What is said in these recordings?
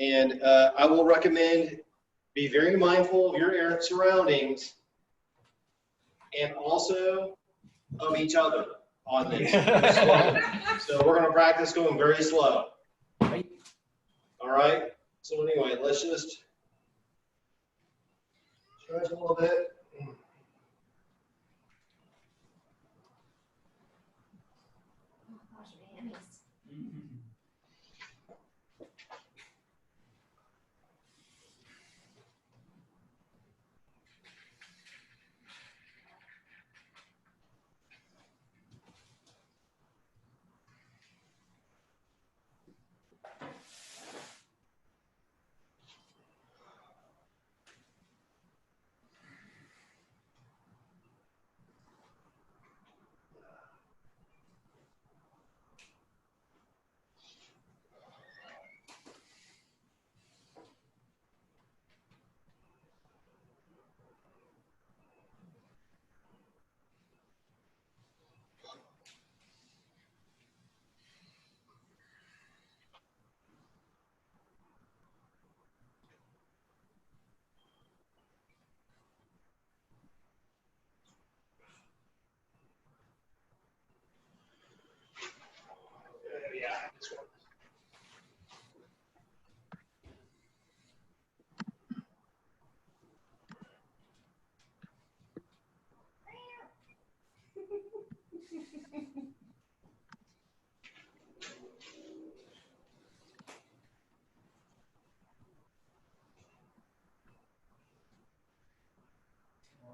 And I will recommend be very mindful of your surroundings and also of each other on this. So we're going to practice going very slow. All right? So anyway, let's just stretch a little bit.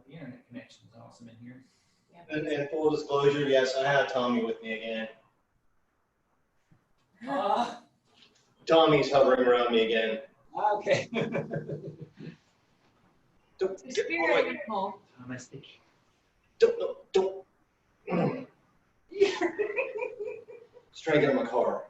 The internet connection is awesome in here. And full disclosure, yes, I have Tommy with me again. Tommy's hovering around me again. Okay. Don't It's get very animal. Don't. Just trying to get in my car.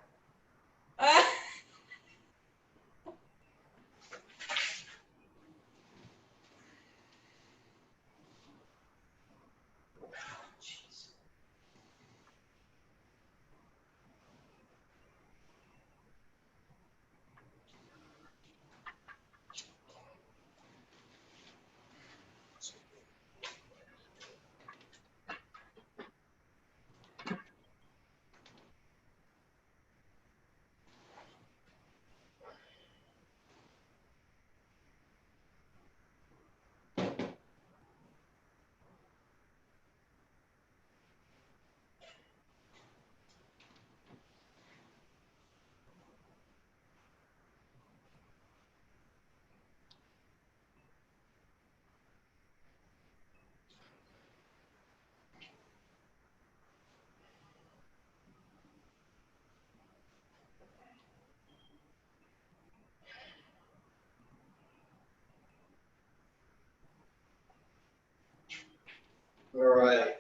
All right.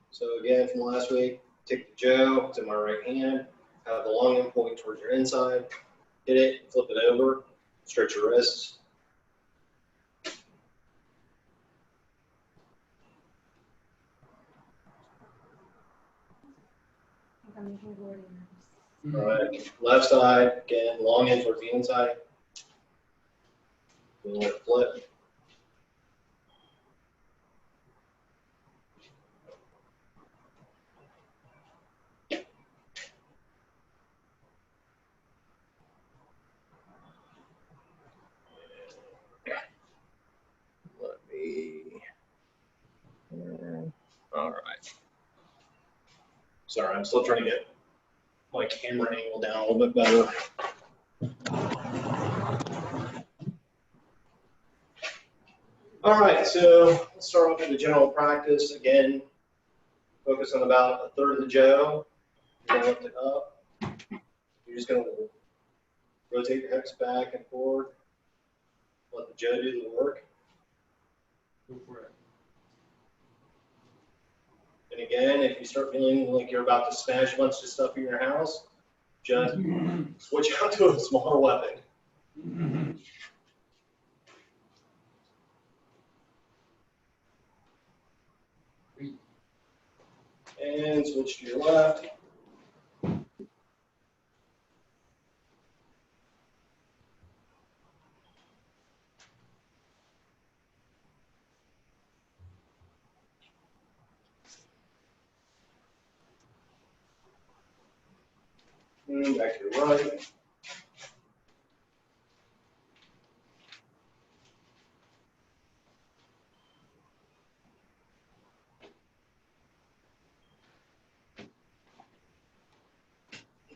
So again, from last week, take the Joe, it's in my right hand, have the long end point towards your inside, hit it, flip it over, stretch your wrists. All right, left side, again, long end towards the inside. We'll let it flip. Let me. All right. Sorry, I'm still trying to get my camera angle down a little bit better. All right, so let's start off with the general practice. Again, focus on about a third of the Joe. You're going to lift it up. You're just going to rotate your hips back and forward. Let the Joe do the work. Go for it. And again, if you start feeling like you're about to smash a bunch of stuff in your house, just switch out to a smaller weapon. And switch to your left. And back to your right.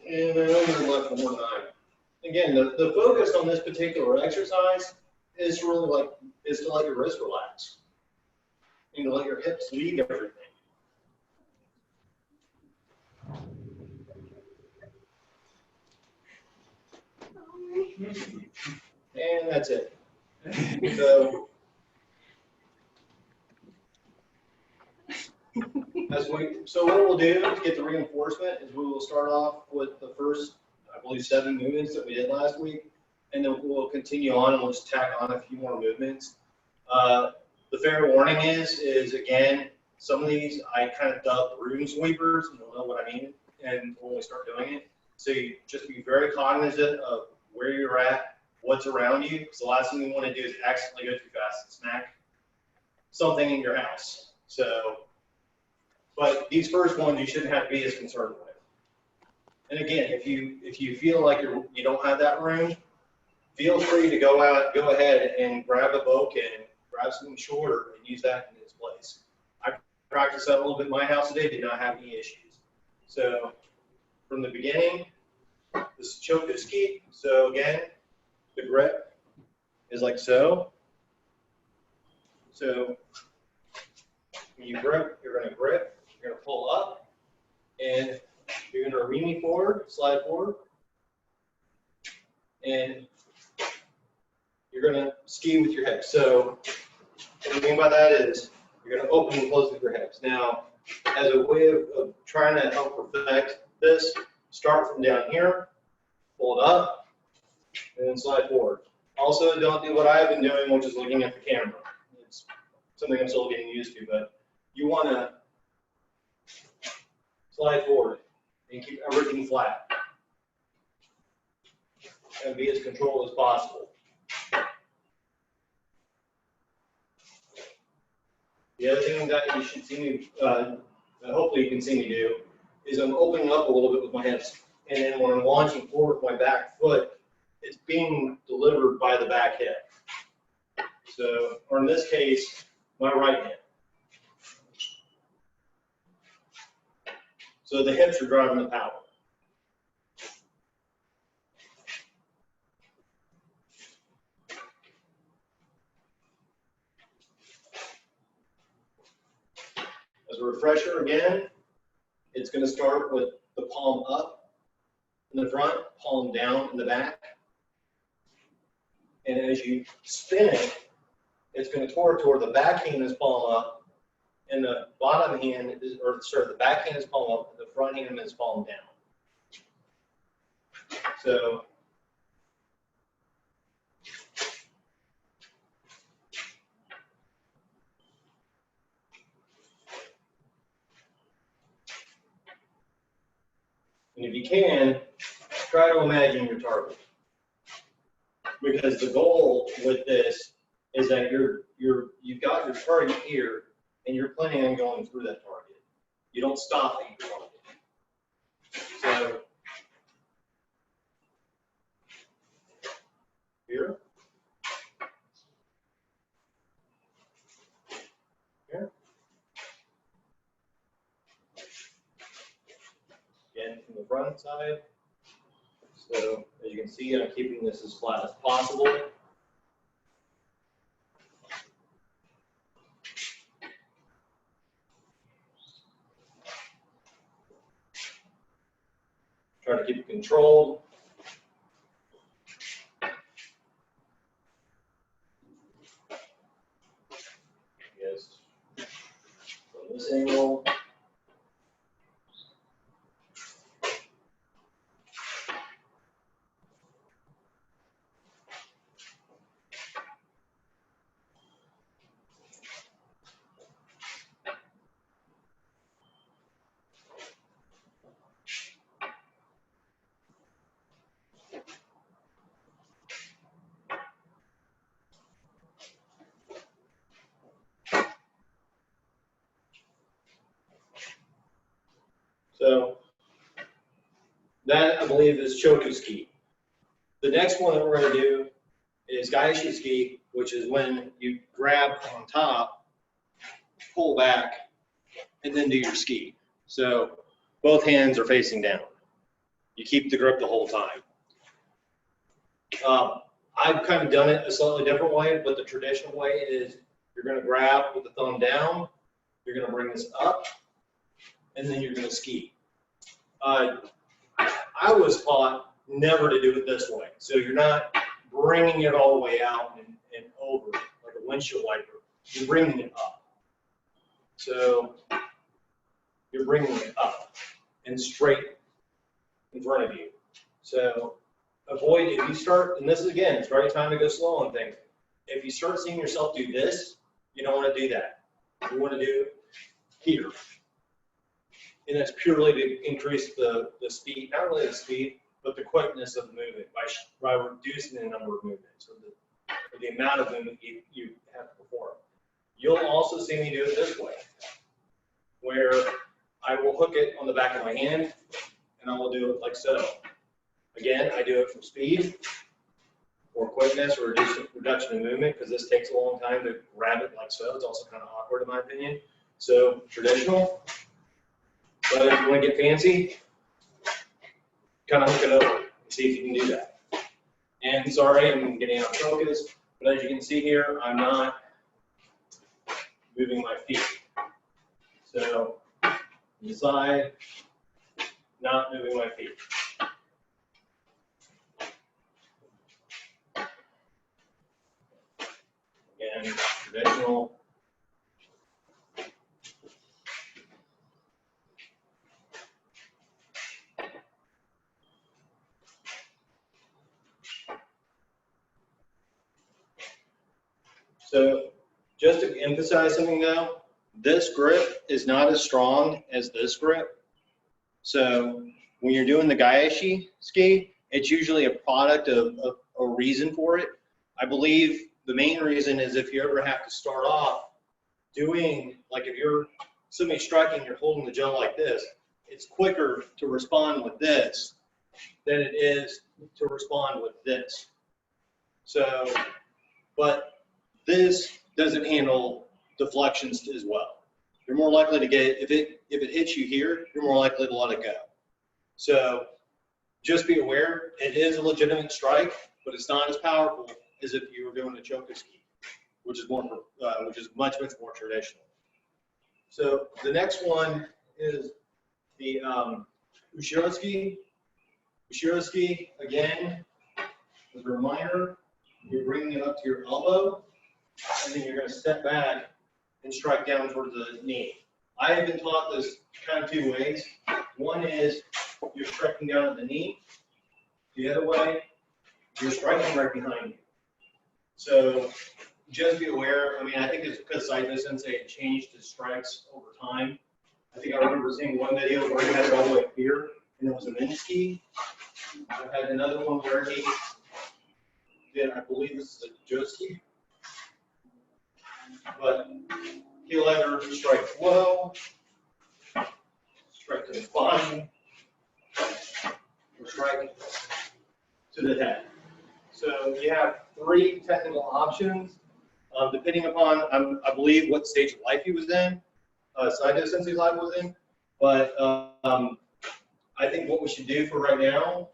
And then over your left one more time. Again, the focus on this particular exercise is really like, is to let your wrist relax. And to let your hips lead everything. And that's it. So what we'll do to get the reinforcement is we will start off with the first, I believe, 7 movements that we did last week, and then we'll continue on and we'll just tack on a few more movements. The fair warning is again, some of these I kind of dub room sweepers, and you'll know what I mean, and when we start doing it. So you just be very cognizant of where you're at, what's around you, because the last thing you want to do is accidentally go too fast and smack something in your house. So, but these first ones you shouldn't have to be as concerned with. And again, if you feel like you don't have that room, feel free to go ahead and grab a Boken, grab something shorter, and use that in its place. I practiced that a little bit in my house today, did not have any issues. So from the beginning, this is Chokuski. So again, the grip is like so. So when you grip, you're going to grip, you're going to pull up, and you're going to ream forward, slide forward, and you're going to ski with your hips. So what I mean by that is you're going to open and close with your hips. Now, as a way of trying to help perfect this, start from down here, pull it up, and then slide forward. Also, don't do what I've been doing, which is looking at the camera. It's something I'm still getting used to, but you want to slide forward and keep everything flat and be as controlled as possible. The other thing that you should see me, hopefully you can see me do, is I'm opening up a little bit with my hips, and then when I'm launching forward with my back foot, it's being delivered by the back hip. So, or in this case, my right hip. So the hips are driving the power. As a refresher again, it's going to start with the palm up in the front, palm down in the back. And as you spin it, it's going to toward the back hand is palm up, and the bottom hand is, or sorry, the back hand is palm up, and the front hand is palm down. So and if you can, try to imagine your target. Because the goal with this is that you've got your target here, and you're planning on going through that target. You don't stop at your target. So here, here. Again, from the front side. So as you can see, I'm keeping this as flat as possible. Try to keep it controlled. Yes. From this angle. So that believe, is choku ski. The next one that we're going to do is gaeshi ski, which is when you grab on top, pull back, and then do your ski. So both hands are facing down. You keep the grip the whole time. I've kind of done it a slightly different way, but the traditional way is you're going to grab with the thumb down, you're going to bring this up, and then you're going to ski. I was taught never to do it this way. So you're not bringing it all the way out and over like a windshield wiper. You're bringing it up. So you're bringing it up and straight in front of you. So avoid, if you start, and this is again, it's very time to go slow on things. If you start seeing yourself do this, you don't want to do that. You want to do here. And that's purely to increase the speed, not really the speed, but the quickness of the movement by reducing the number of movements or the amount of movement you have to perform. You'll also see me do it this way, where I will hook it on the back of my hand and I will do it like so. Again, I do it for speed or quickness or reduction in movement because this takes a long time to grab it like so. It's also kind of awkward in my opinion. So traditional, but if you want to get fancy, kind of hook it over and see if you can do that. And sorry, I'm getting out of focus, but as you can see here, I'm not moving my feet. So side, not moving my feet. Again, traditional. So just to emphasize something though, this grip is not as strong as this grip. So when you're doing the gaeshi ski, it's usually a product of a reason for it. I believe the main reason is if you ever have to start off doing, like if you're somebody striking, you're holding the gel like this, it's quicker to respond with this than it is to respond with this. So, but this doesn't handle deflections as well. You're more likely to get, if it hits you here, you're more likely to let it go. So just be aware, it is a legitimate strike, but it's not as powerful as if you were doing a choku ski, which is much more traditional. So the next one is the ushiro ski. Ushiro ski, again, as a reminder, you're bringing it up to your elbow, and then you're going to step back and strike down towards the knee. I have been taught this kind of two ways. One is you're striking down at the knee. The other way, you're striking right behind you. So just be aware. I mean, I think it's because Saito Sensei had changed his strikes over time. I think I remember seeing one video where he had it all the way up here, and it was a min ski. I had another one where he did, I believe this is a joski. But he'll either strike low, strike to the spine, or strike to the head. So you have three technical options, depending upon, I believe, what stage of life he was in, Saito Sensei's life was in. But I think what we should do for right now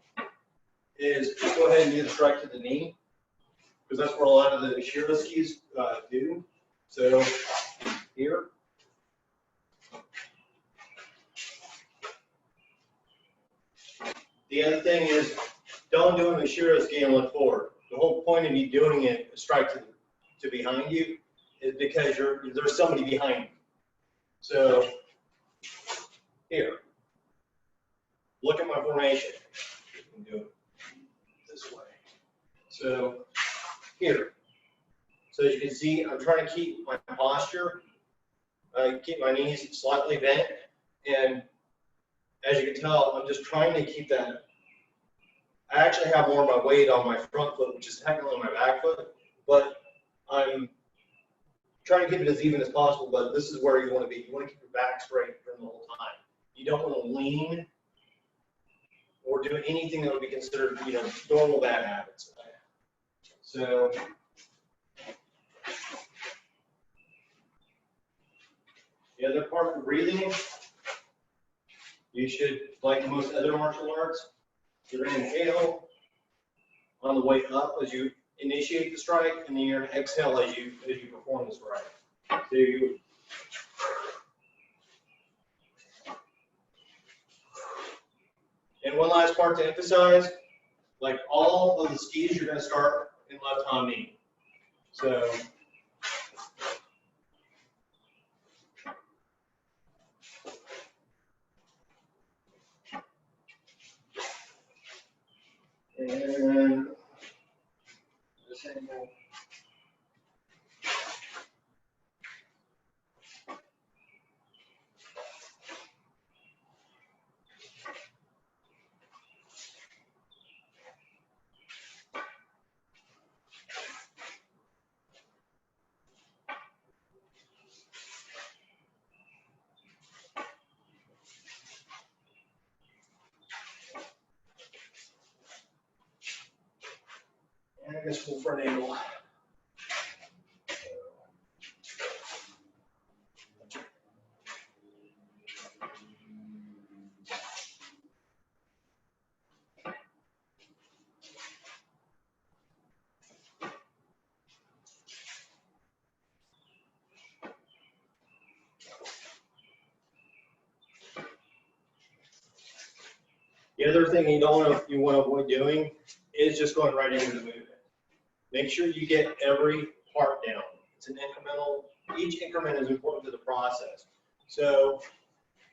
is just go ahead and do the strike to the knee, because that's where a lot of the ushiro skis do. So here. The other thing is, don't do an ushiro ski and look forward. The whole point of you doing it, a strike to behind you, is because there's somebody behind you. So here, look at my formation. You can do it this way. So here. So as you can see, I'm trying to keep my posture, keep my knees slightly bent, and as you can tell, I'm just trying to keep that. I actually have more of my weight on my front foot, which is technically my back foot, but I'm trying to keep it as even as possible, but this is where you want to be. You want to keep your back straight during the whole time. You don't want to lean or do anything that would be considered, normal bad habits. So, the other part of breathing, you should, like most other martial arts, you're going to inhale on the way up as you initiate the strike, and then you're going to exhale as you perform the strike. So you, and one last part to emphasize, like all of the skis, you're going to start in left hand knee. So, and this angle. And I guess full front angle. The other thing you want to avoid doing is just going right into the movement. Make sure you get every part down. It's an incremental, each increment is important to the process. So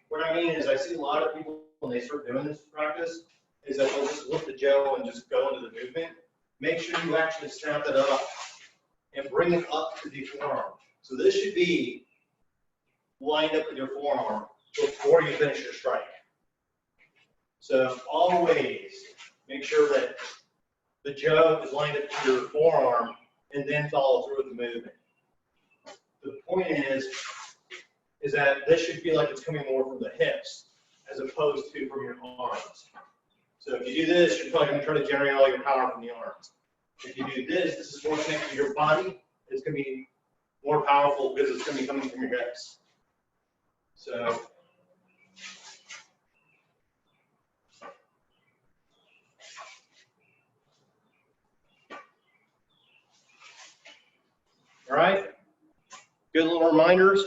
what I mean is I see a lot of people when they start doing this practice is that they'll just lift the Joe and just go into the movement. Make sure you actually snap it up and bring it up to the forearm. So this should be lined up with your forearm before you finish your strike. So always make sure that the Joe is lined up to your forearm and then follow through with the movement. The point is that this should feel like it's coming more from the hips as opposed to from your arms. So if you do this, you're probably going to try to generate all your power from the arms. If you do this, this is more connected to your body. It's going to be more powerful because it's going to be coming from your hips. So. All right, good little reminders.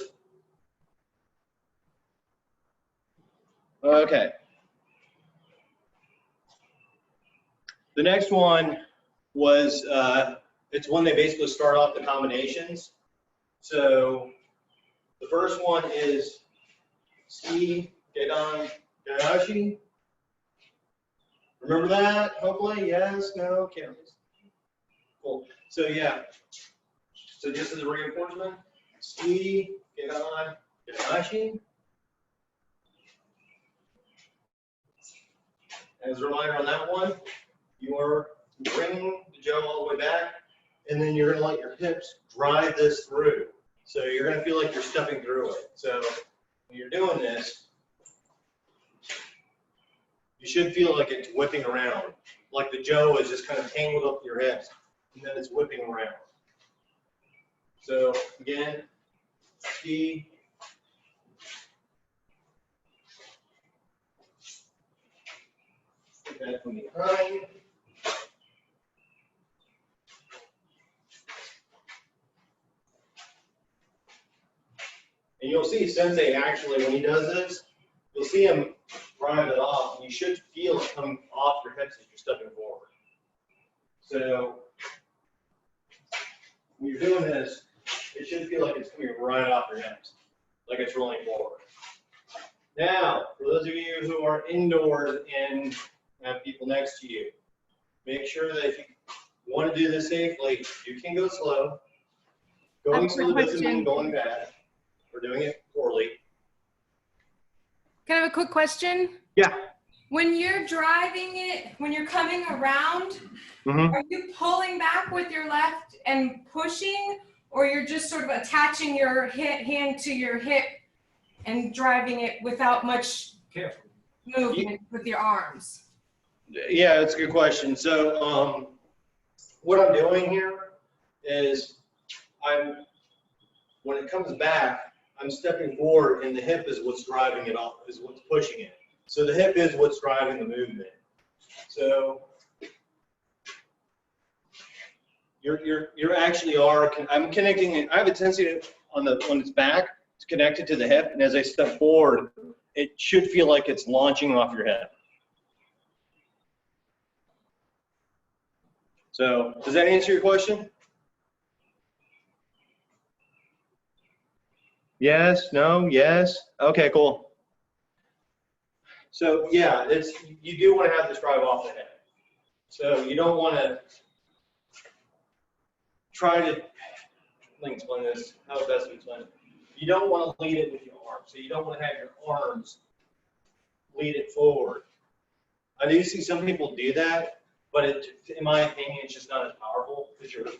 Okay. The next one was, it's when they basically start off the combinations. So the first one is Ski, Gedan, Ganashi. Remember that, hopefully? Yes, no, can't. Cool. So yeah. So just as a reinforcement, Ski, Gedan, Ganashi. As a reminder on that one, you are bringing the Joe all the way back, and then you're going to let your hips drive this through. So you're going to feel like you're stepping through it. So when you're doing this, you should feel like it's whipping around, like the Joe is just kind of tangled up your hips, and then it's whipping around. So again, Ski, put that from behind. And you'll see Sensei actually, when he does this, you'll see him drive it off, and you should feel it come off your hips as you're stepping forward. So when you're doing this, it should feel like it's coming right off your hips, like it's rolling forward. Now, for those of you who are indoors and have people next to you, make sure that if you want to do this safely, you can go slow. Going slow doesn't mean going bad. We're doing it poorly. Can I have a quick question? Yeah. When you're driving it, when you're coming around, are you pulling back with your left and pushing, or you're just sort of attaching your hand to your hip and driving it without much movement with your arms? Yeah, it's a good question. So, what I'm doing here is when it comes back, I'm stepping forward, and the hip is what's driving it off, is what's pushing it. So the hip is what's driving the movement. So you actually are. I'm connecting it. I have a tendency to, on its back, it's connected to the hip, and as I step forward, it should feel like it's launching off your head. So does that answer your question? Yes, no, yes. Okay, cool. So yeah, you do want to have this drive off the head. So you don't want to try to, let me explain this, how best to explain it. You don't want to lead it with your arms. So you don't want to have your arms lead it forward. I do see some people do that, but in my opinion, it's just not as powerful because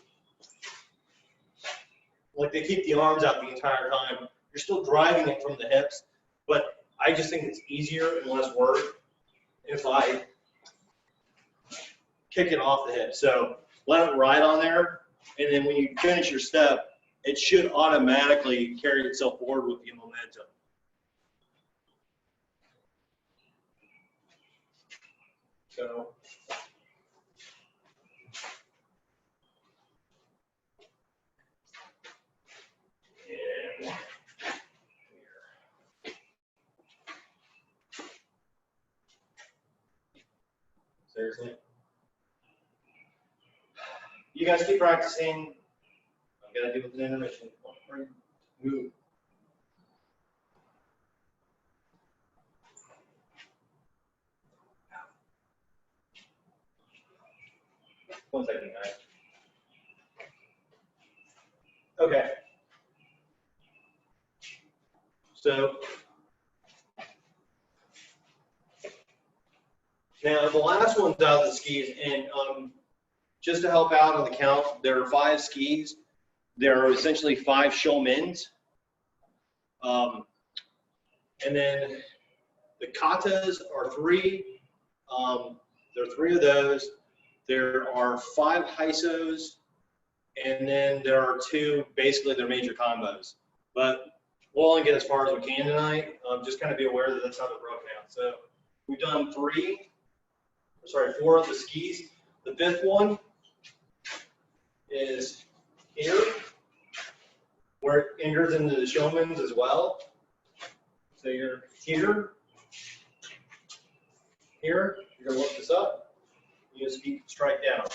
like they keep the arms out the entire time. You're still driving it from the hips, but I just think it's easier and less work if I kick it off the hip. So let it ride on there, and then when you finish your step, it should automatically carry itself forward with the momentum. So. And here. Seriously? You guys keep practicing. I'm gonna do with an intermission. Move. One second, guys. Okay. So now the last one's out of the skis, and just to help out on the count, there are 5 skis. There are essentially 5 shomens. And then the katas are 3. There are 3 of those. There are 5 hysos, and then there are 2, basically they're major combos. But we'll only get as far as we can tonight. Just kind of be aware that that's how they're broken out. So we've done 4 of the skis. The 5th one is here, where it enters into the shomens as well. So you're here, you're gonna look this up, you just keep strike down.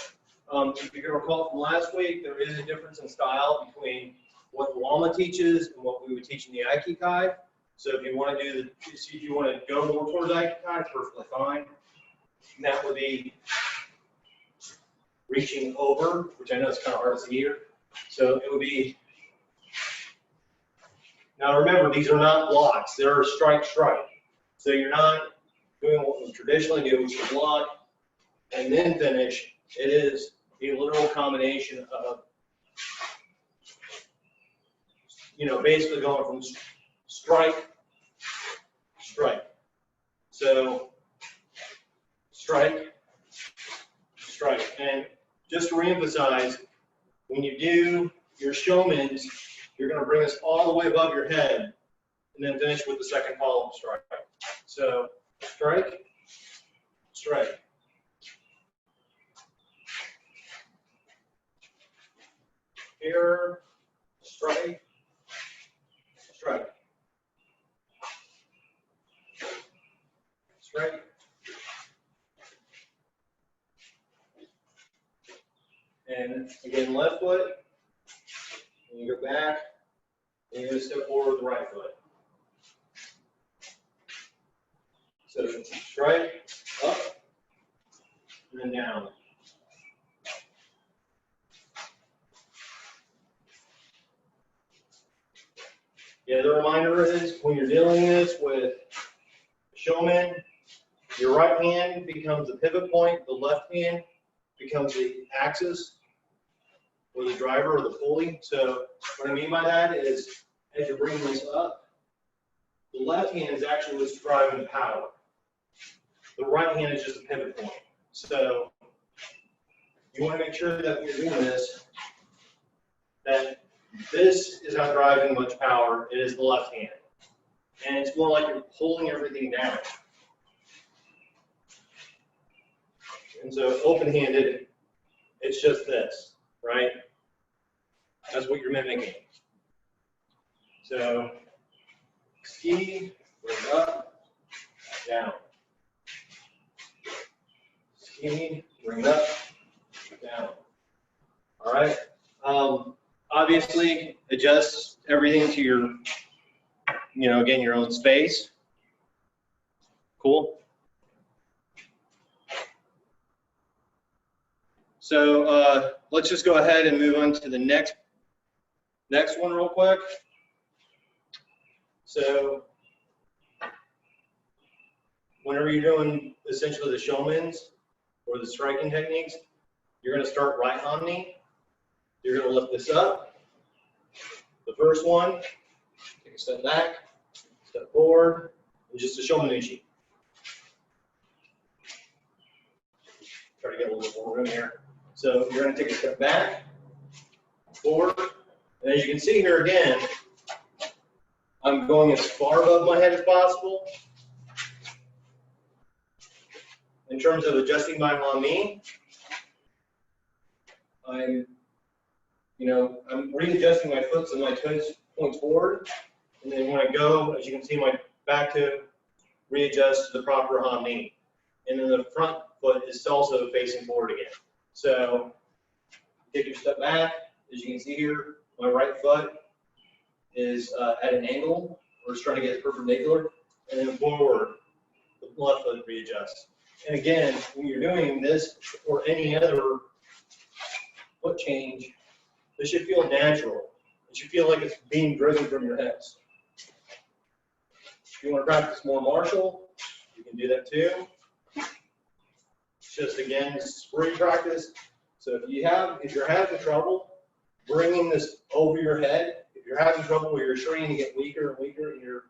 If you can recall from last week, there is a difference in style between what Lama teaches and what we would teach in the Aikido. So if you want to go more towards Aikido, perfectly fine. And that would be reaching over, which I know is kind of hard to see here. So it would be, now remember, these are not blocks, they're strike, strike. So you're not doing what we traditionally do, which is block and then finish. It is a literal combination of, basically going from strike, strike. So strike, strike. And just to reemphasize, when you do your shomens, you're going to bring this all the way above your head and then finish with the second column strike. So strike, strike. Here, strike, strike. Strike. And again, left foot. And you go back, and you're going to step forward with the right foot. So strike, up, and then down. Yeah, the reminder is when you're dealing this with showman, your right hand becomes the pivot point, the left hand becomes the axis or the driver or the pulley. So what I mean by that is as you're bringing this up, the left hand is actually what's driving the power. The right hand is just a pivot point. So you want to make sure that when you're doing this, that this is not driving much power. It is the left hand. And it's more like you're pulling everything down. And so open-handed, it's just this, right? That's what you're mimicking. So ski, bring up, down. Ski, bring up, down. All right. Obviously, adjust everything to your, again, your own space. Cool. So let's just go ahead and move on to the next one real quick. So whenever you're doing essentially the showmans or the striking techniques, you're going to start right on knee. You're going to lift this up. The first one, take a step back, step forward, and just a shomanuchi. Try to get a little bit more room here. So you're going to take a step back, forward, and as you can see here again, I'm going as far above my head as possible. In terms of adjusting my knee, I'm readjusting my foot so my toes point forward, and then when I go, as you can see, my back toe readjusts to the proper ham knee, and then the front foot is also facing forward again. So take your step back. As you can see here, my right foot is at an angle, or it's trying to get perpendicular, and then forward, the left foot readjusts. And again, when you're doing this or any other foot change, this should feel natural. It should feel like it's being driven from your hips. If you want to practice more martial, you can do that too. Just again, this is free practice. So if you're having trouble bringing this over your head, if you're having trouble where you're starting to get weaker and weaker, and you're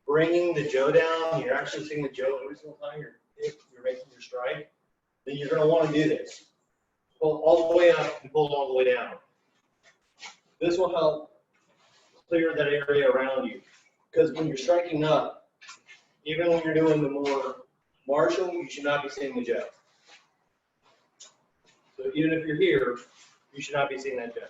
bringing the jaw down, you're actually seeing the jaw every single time you're making your stride, then you're going to want to do this. Pull all the way up and pull all the way down. This will help clear that area around you. Because when you're striking up, even when you're doing the more martial, you should not be seeing the jaw. So even if you're here, you should not be seeing that jaw.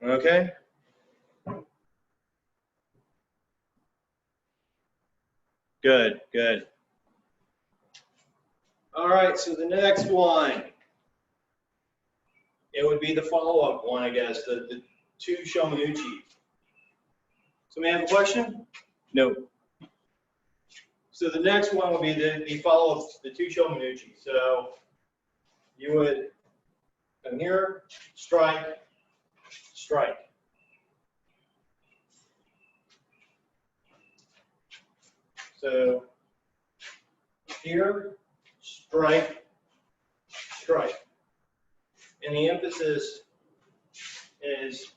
Okay. Good, good. All right, so the next one, it would be the follow-up one, I guess, the two shomanuchi. Somebody have a question? No. So the next one would be the follow-up, the two shomanuchi. So you would come here, strike, strike. So here, strike, strike. And the emphasis is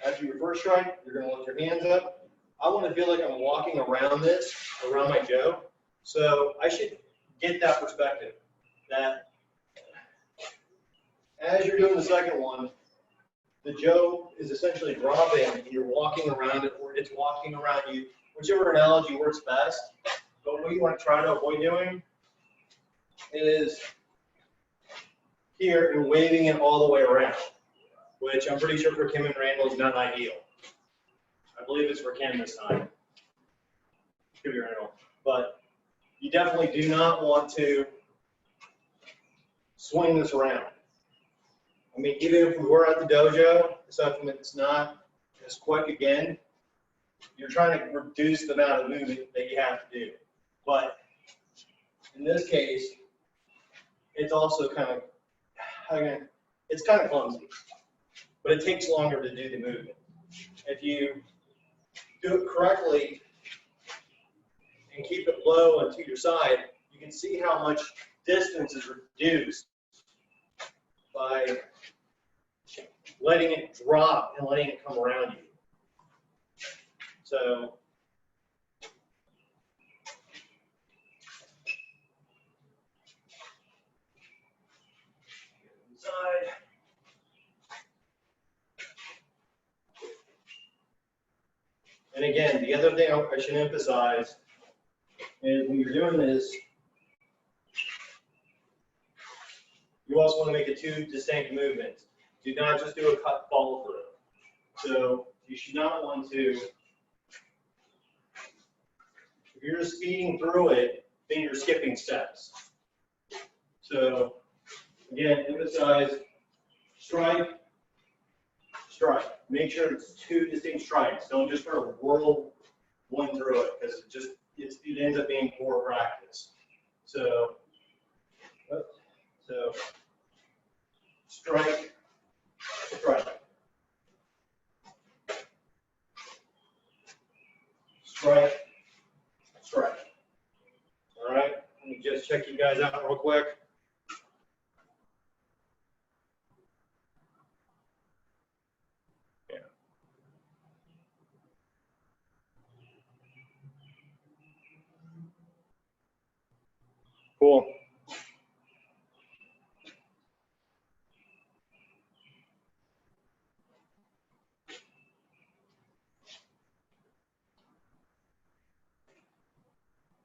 after your first strike, you're going to lift your hands up. I want to feel like I'm walking around this, around my jaw. So I should get that perspective that as you're doing the second one, the jaw is essentially dropping and you're walking around it, or it's walking around you, whichever analogy works best. But what you want to try to avoid doing is here and waving it all the way around, which I'm pretty sure for Kim and Randall is not ideal. I believe it's for Kim this time. Could be Randall. But you definitely do not want to swing this around. I mean, even if we were at the dojo, something that's not as quick again, you're trying to reduce the amount of movement that you have to do. But in this case, it's also it's kind of clumsy, but it takes longer to do the movement. If you do it correctly and keep it low and to your side, you can see how much distance is reduced by letting it drop and letting it come around you. So inside. And again, the other thing I should emphasize is when you're doing this, you also want to make it two distinct movements. Do not just do a cut follow through. So you should not want to, if you're just speeding through it, then you're skipping steps. So again, emphasize strike, strike. Make sure it's two distinct strikes. Don't just sort of whirl one through it because it ends up being poor practice. So strike, strike, strike, strike. All right, let me just check you guys out real quick. Yeah. Cool.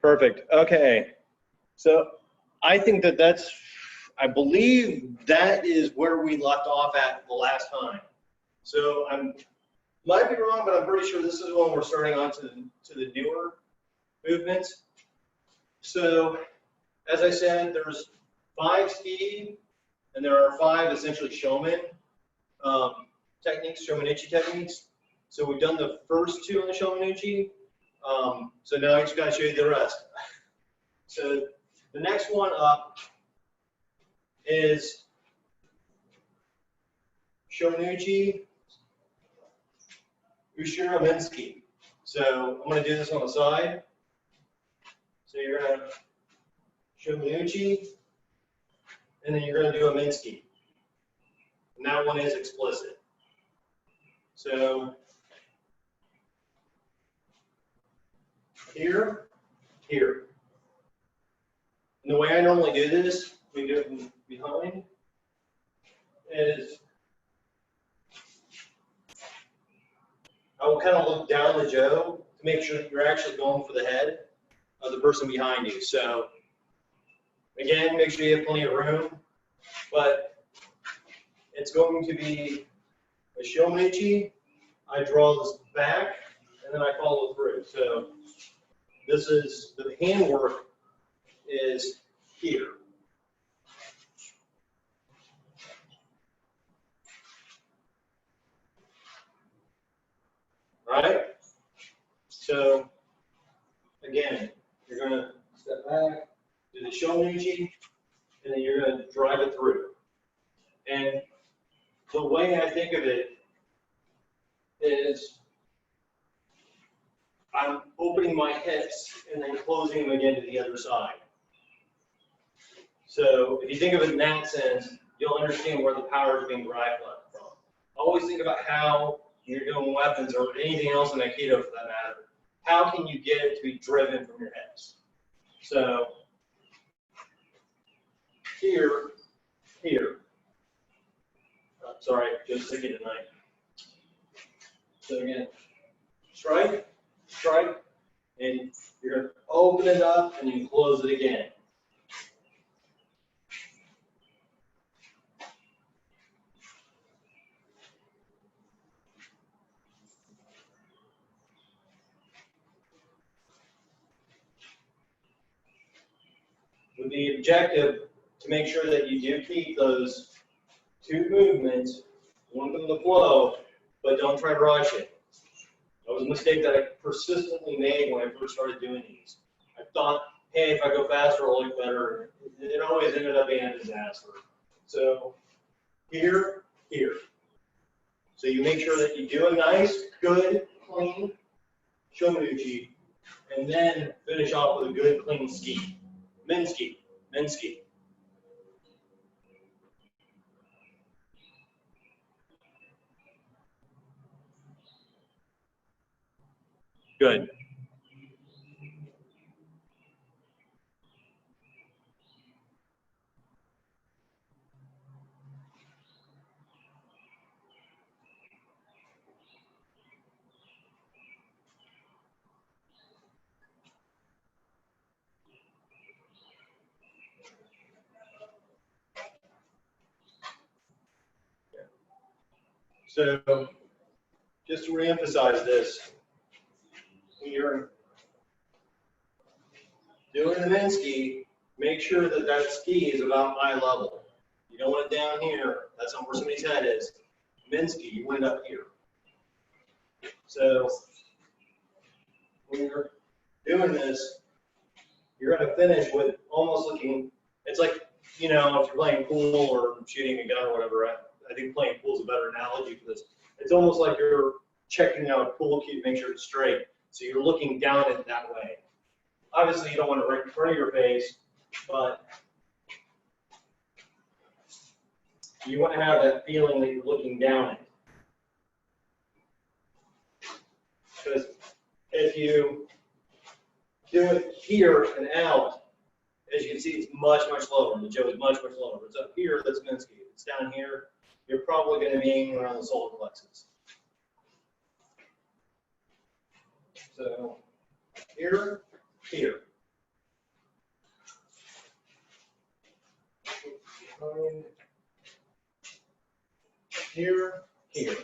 Perfect. Okay. So I think I believe that is where we left off at the last time. So might be wrong, but I'm pretty sure this is when we're starting on to the newer movements. So as I said, there's 5 speed, and there are 5 essentially showman techniques, shomanichi techniques. So we've done the first 2 on the shomanichi. So now I just got to show you the rest. So the next one up is shomanichi Ushira Minsky. So I'm going to do this on the side. So you're going to shomanichi, and then you're going to do a Minsky. And that one is explicit. So here, here. And the way I normally do this, we do it from behind, is I will kind of look down the Joe to make sure that you're actually going for the head of the person behind you. So again, make sure you have plenty of room, but it's going to be a shomanichi. I draw this back, and then I follow through. So this is, the handwork is here. All right? So again, you're going to step back, do the shomanichi, and then you're going to drive it through. And the way I think of it is I'm opening my hips and then closing them again to the other side. So if you think of it in that sense, you'll understand where the power is being derived from. Always think about how you're doing weapons or anything else in Aikido for that matter. How can you get it to be driven from your hips? So here, here. Sorry, just thinking tonight. So again, strike, strike, and you're going to open it up and you close it again. With the objective to make sure that you do keep those 2 movements, one from the flow, but don't try to rush it. That was a mistake that I persistently made when I first started doing these. I thought, hey, if I go faster, it'll look better. It always ended up being a disaster. So here, here. So you make sure that you do a nice, good, clean shomanichi, and then finish off with a good, clean ski. Minsky, Minsky. Good. So, just to reemphasize this, when you're doing the min ski, make sure that that ski is about eye level. You don't want it down here. That's not where somebody's head is. Min ski, you want it up here. So, when you're doing this, you're going to finish with almost looking, it's like, you know, if you're playing pool or shooting a gun or whatever, I think playing pool is a better analogy for this. It's almost like you're checking out a pool cue to make sure it's straight. So you're looking down it that way. Obviously, you don't want it right in front of your face, but you want to have that feeling that you're looking down it. Because if you do it here and out, as you can see, it's much, much lower. The Joe is much, much lower. It's up here, that's Minsky. If it's down here, you're probably going to be aiming around the solar plexus. So here, here. Here, here.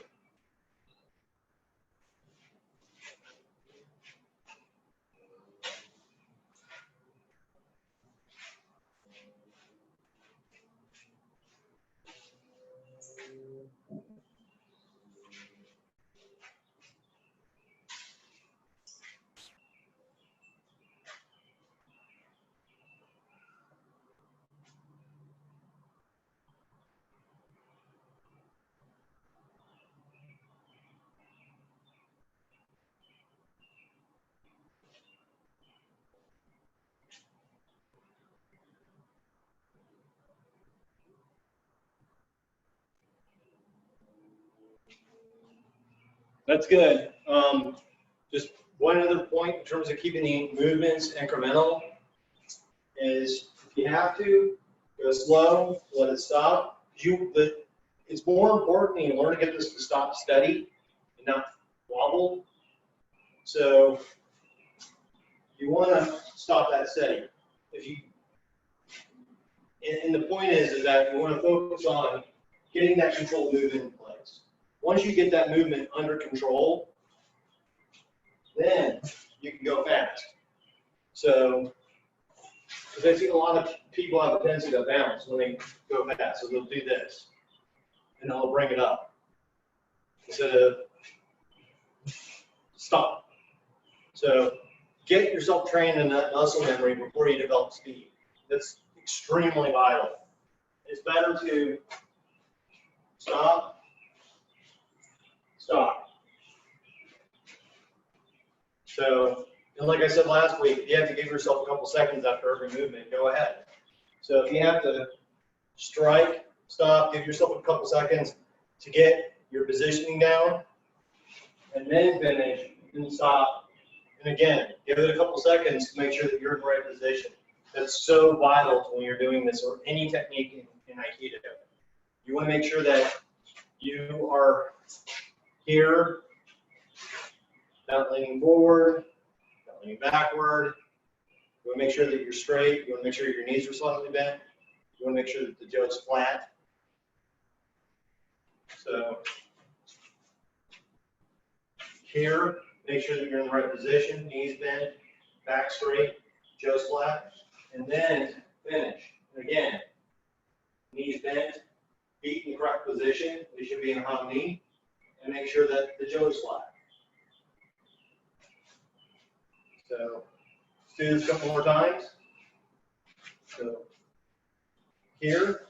That's good. Just one other point in terms of keeping the movements incremental is if you have to, go slow, let it stop. It's more important that you learn to get this to stop steady and not wobble. So you want to stop that steady. If you, and the point is that you want to focus on getting that controlled movement in place. Once you get that movement under control, then you can go fast. So, because I see a lot of people have a tendency to bounce when they go fast. So they'll do this, and they'll bring it up instead of stop. So get yourself trained in that muscle memory before you develop speed. That's extremely vital. It's better to stop, stop. So, and like I said last week, if you have to give yourself a couple seconds after every movement, go ahead. So if you have to strike, stop, give yourself a couple seconds to get your positioning down, and then finish, and stop. And again, give it a couple seconds to make sure that you're in the right position. That's so vital when you're doing this or any technique in Aikido. You want to make sure that you are here, not leaning forward, not leaning backward. You want to make sure that you're straight. You want to make sure your knees are slightly bent. You want to make sure that the jaw is flat. So here, make sure that you're in the right position, knees bent, back straight, jaw flat, and then finish. And again, knees bent, feet in the correct position. They should be in a hung knee, and make sure that the jaw is flat. So let's do this a couple more times. So here,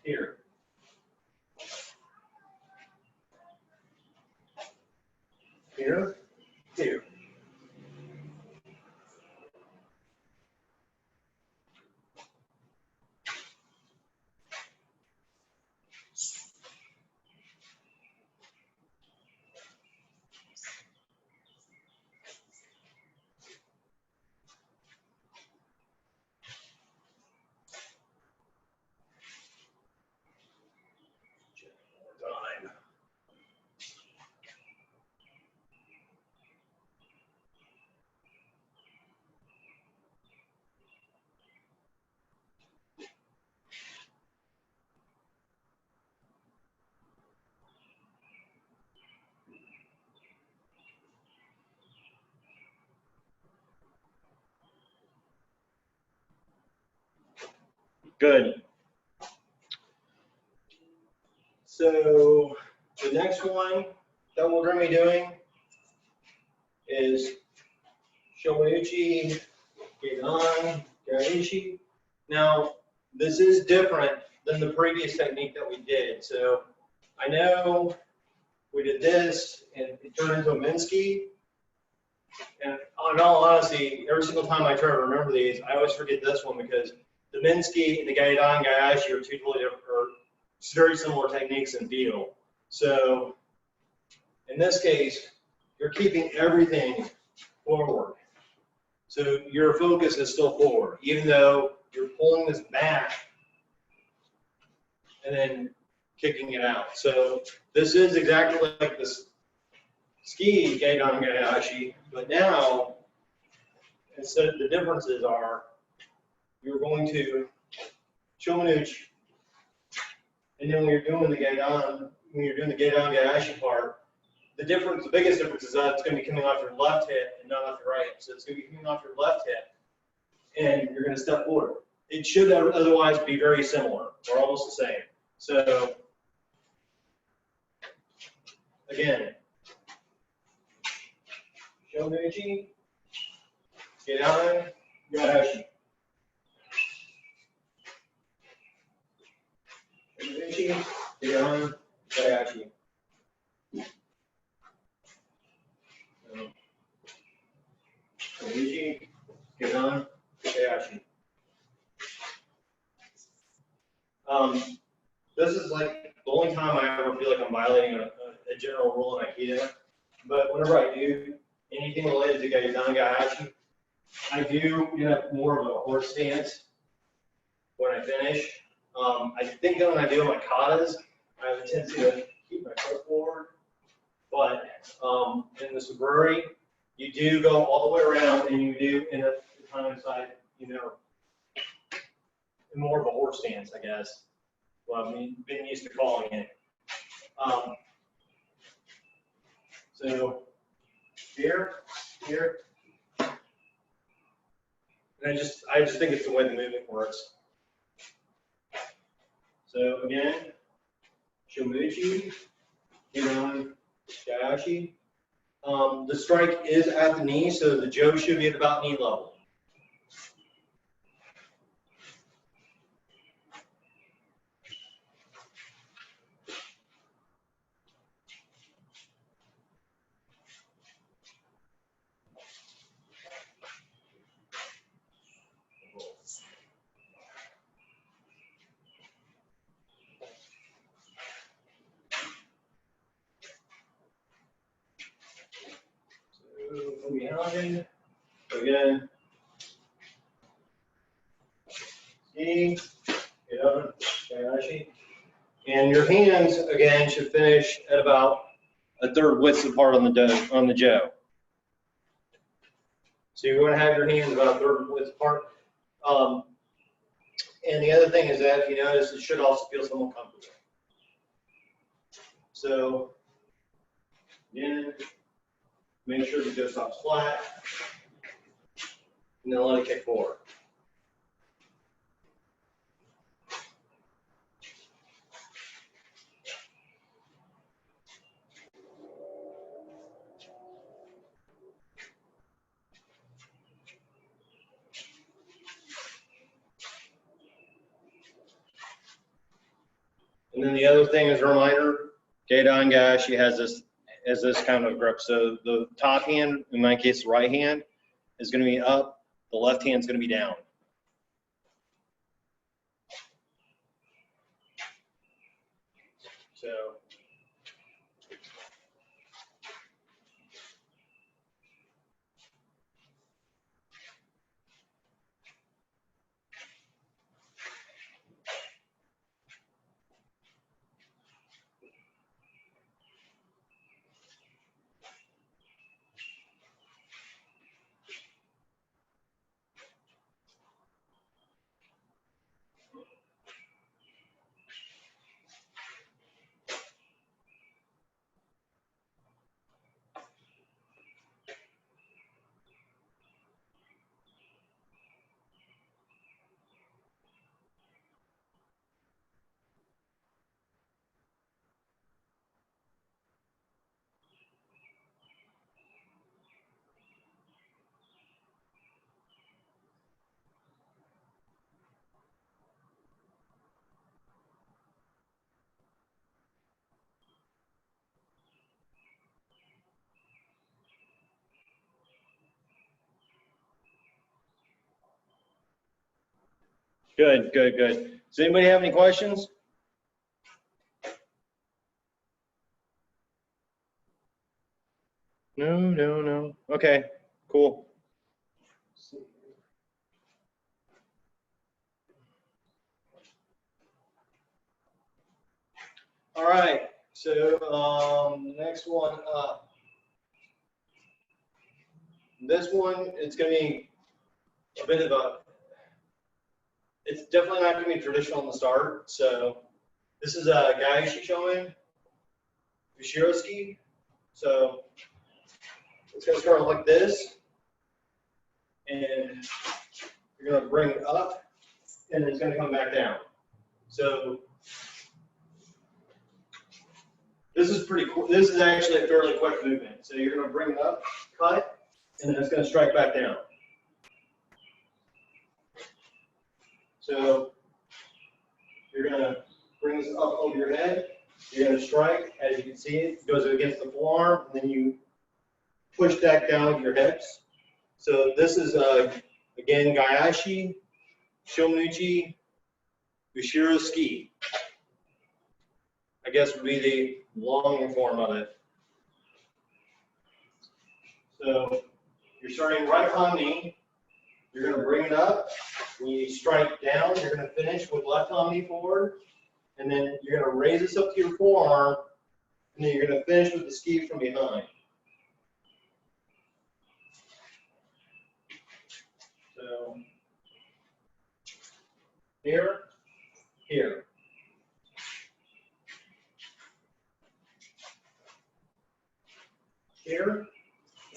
here. Here, here. Good. So the next one that we're going to be doing is Shomouchi Gedan Gaishi. Now, this is different than the previous technique that we did. So I know we did this and it turned into a Minsky. And in all honesty, every single time I try to remember these, I always forget this one because the Minsky and the Gaidan Gaishi are two totally different, or very similar techniques in feel. So in this case, you're keeping everything forward. So your focus is still forward, even though you're pulling this back and then kicking it out. So this is exactly like this ski Gaidan Gaishi, but now instead of the differences are you're going to Shomanuchi, and then when you're doing the Gaidan, Gaishi part, the biggest difference is that it's going to be coming off your left hip and not off your right hip. So it's going to be coming off your left hip, and you're going to step forward. It should otherwise be very similar, or almost the same. So again, Shomanuchi, Gaidan, Gaishi. Shomanuchi, Gaidan, Gaishi. Shomanuchi, Gaidan, Gaishi. This is like the only time I ever feel like I'm violating a general rule in Aikido. But whenever I do anything related to Gaidan Gaishi, I do get more of a horse stance when I finish. I think that when I do my katas, I have a tendency to keep my foot forward. But in the Saburi, you do go all the way around and you do end up kind of inside, more of a horse stance, I guess. Well, I've been used to calling it. So here, and I just think it's the way the movement works. So again, Shomuchi, Gaidan, Gaishi. The strike is at the knee, so the jo should be at about knee level. So behind, again, knee, Gaidan, Gaishi. And your hands, again, should finish at about a third width apart on the jo. So you want to have your hands about a third width apart. And the other thing is that, if you notice, it should also feel somewhat comfortable. So, again, make sure the jo stops flat, and then let it kick forward. And then the other thing as a reminder, Gaidan Gaishi has this kind of grip. So the top hand, in my case, the right hand, is going to be up. The left hand is going to be down. So. Good, good, good. Does anybody have any questions? No. Okay, cool. All right, so next one up. This one, it's going to be a bit of a, it's definitely not going to be traditional in the start. So this is a Gaishi showing, Ushiroski. So it's going to start like this, and you're going to bring it up, and it's going to come back down. So this is pretty cool. This is actually a fairly quick movement. So you're going to bring it up, cut, and then it's going to strike back down. So you're going to bring this up over your head. You're going to strike. As you can see, it goes against the forearm, and then you push that down with your hips. So this is, again, Gaishi, Shomuchi, Ushiro Ski. I guess would be the long form of it. So you're starting right on knee. You're going to bring it up. When you strike down, you're going to finish with left on knee forward. And then you're going to raise this up to your forearm. And then you're going to finish with the ski from behind. So here, here. Here,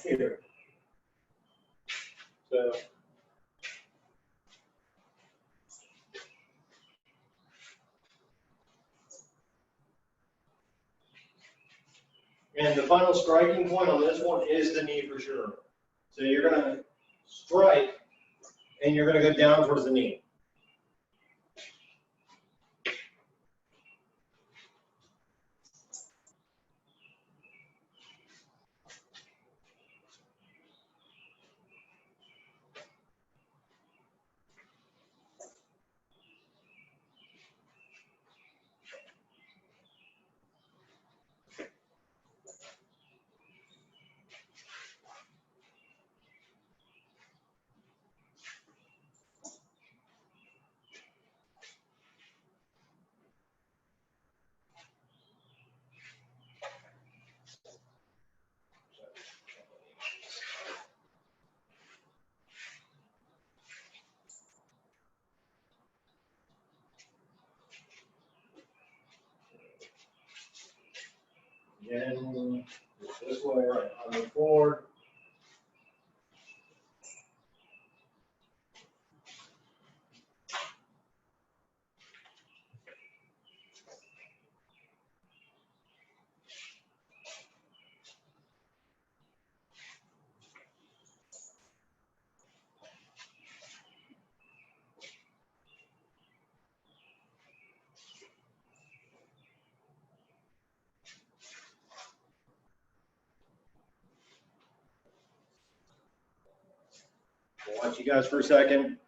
here. So and the final striking point on this one is the knee for sure. So you're going to strike, and you're going to go down towards the knee. Again, this way, right, on the forward. I'll watch you guys for a second.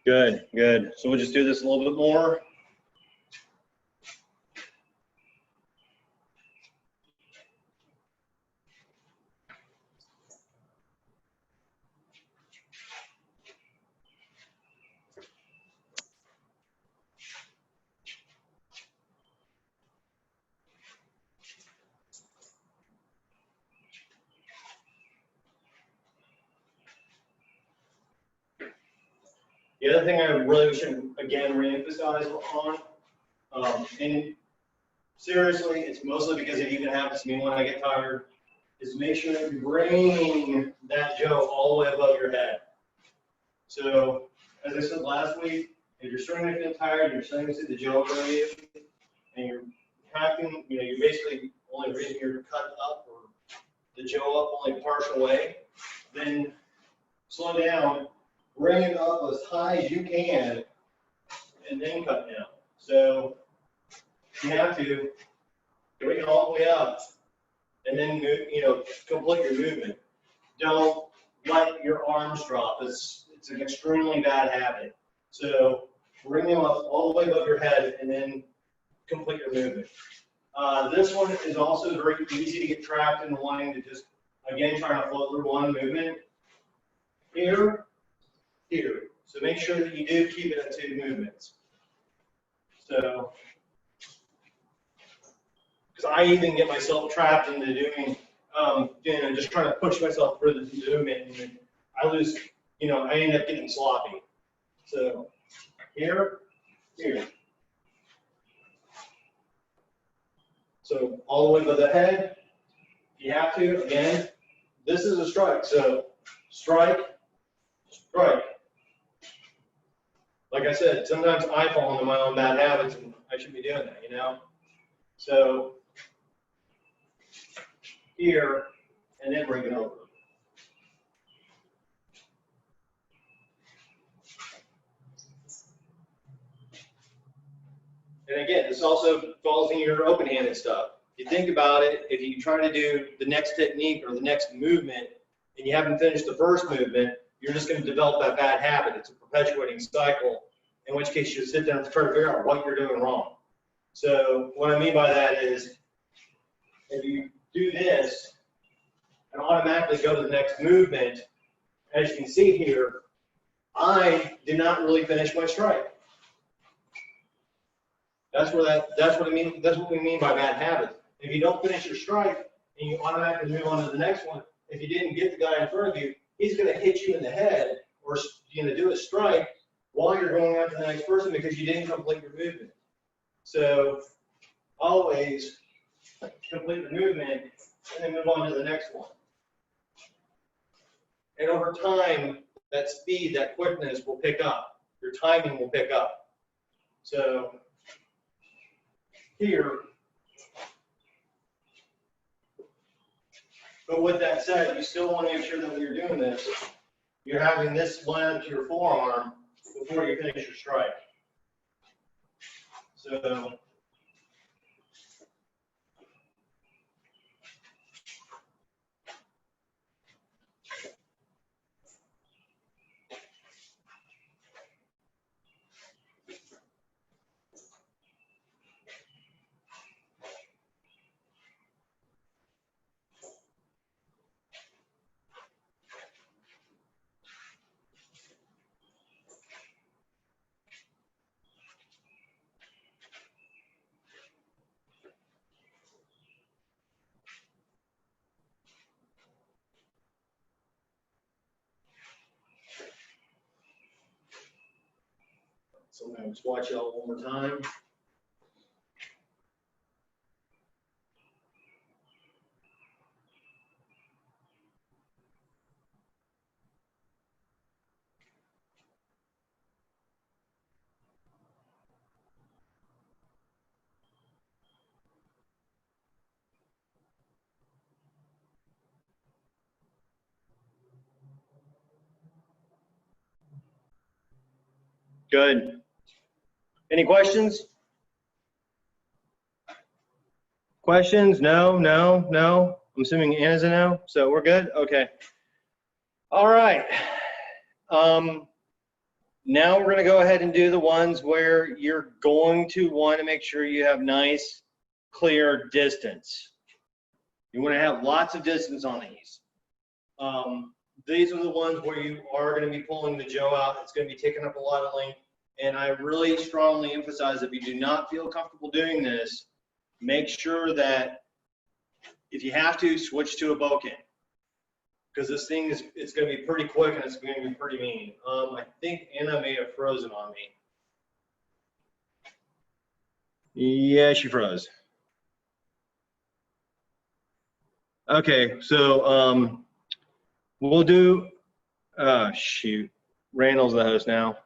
Good, good. So we'll just do this a little bit more. The other thing I really should, again, reemphasize on, and seriously, it's mostly because it even happens to me when I get tired, is make sure that you bring that Joe all the way above your head. So, as I said last week, If you're starting to feel tired, you're starting to see the gel go you, and you're packing, you know, you're basically only raising your cut up or the gel up only partial way, then slow down, bring it up as high as you can, and then cut down. So you have to bring it all the way up, and then move, you know, complete your movement. Don't let your arms drop. It's an extremely bad habit. So bring them up all the way above your head, and then complete your movement. This one is also very easy to get trapped in wanting to just, again, trying to flow through one movement. Here, here. So make sure that you do keep it at 2 movements. So, because I even get myself trapped into doing, you know, just trying to push myself through the movement, and then I lose, you know, I end up getting sloppy. So, here, here. So all the way to the head, if you have to, again, this is a strike. So strike, strike. Like I said, sometimes I fall into my own bad habits, and I shouldn't be doing that, you know? So here, and then bring it over. And again, this also falls in your open-handed stuff. You think about it, if you try to do the next technique or the next movement, and you haven't finished the first movement, you're just going to develop that bad habit. It's a perpetuating cycle, in which case you sit down and try to figure out what you're doing wrong. So what I mean by that is, if you do this and automatically go to the next movement, as you can see here, I did not really finish my strike. That's what I mean. That's what we mean by bad habits. If you don't finish your strike and you automatically move on to the next one, if you didn't get the guy in front of you, he's going to hit you in the head, or you're going to do a strike while you're going after the next person because you didn't complete your movement. So always complete the movement and then move on to the next one. And over time, that speed, that quickness will pick up. Your timing will pick up. So here, but with that said, you still want to make sure that when you're doing this, you're having this line up to your forearm before you finish your strike. So I'm going to watch it all one more time. Good. Any questions? Questions? No, no, no. I'm assuming Anna's a no, so we're good? Okay. All right. Now we're going to go ahead and do the ones where you're going to want to make sure you have nice, clear distance. You want to have lots of distance on these. These are the ones where you are going to be pulling the jaw out. It's going to be taking up a lot of length. And I really strongly emphasize, if you do not feel comfortable doing this, make sure that if you have to, switch to a boken. Because this thing is, it's going to be pretty quick and it's going to be pretty mean. I think Anna may have frozen on me. Yeah, she froze. Okay, so we'll do, shoot, Randall's the host now.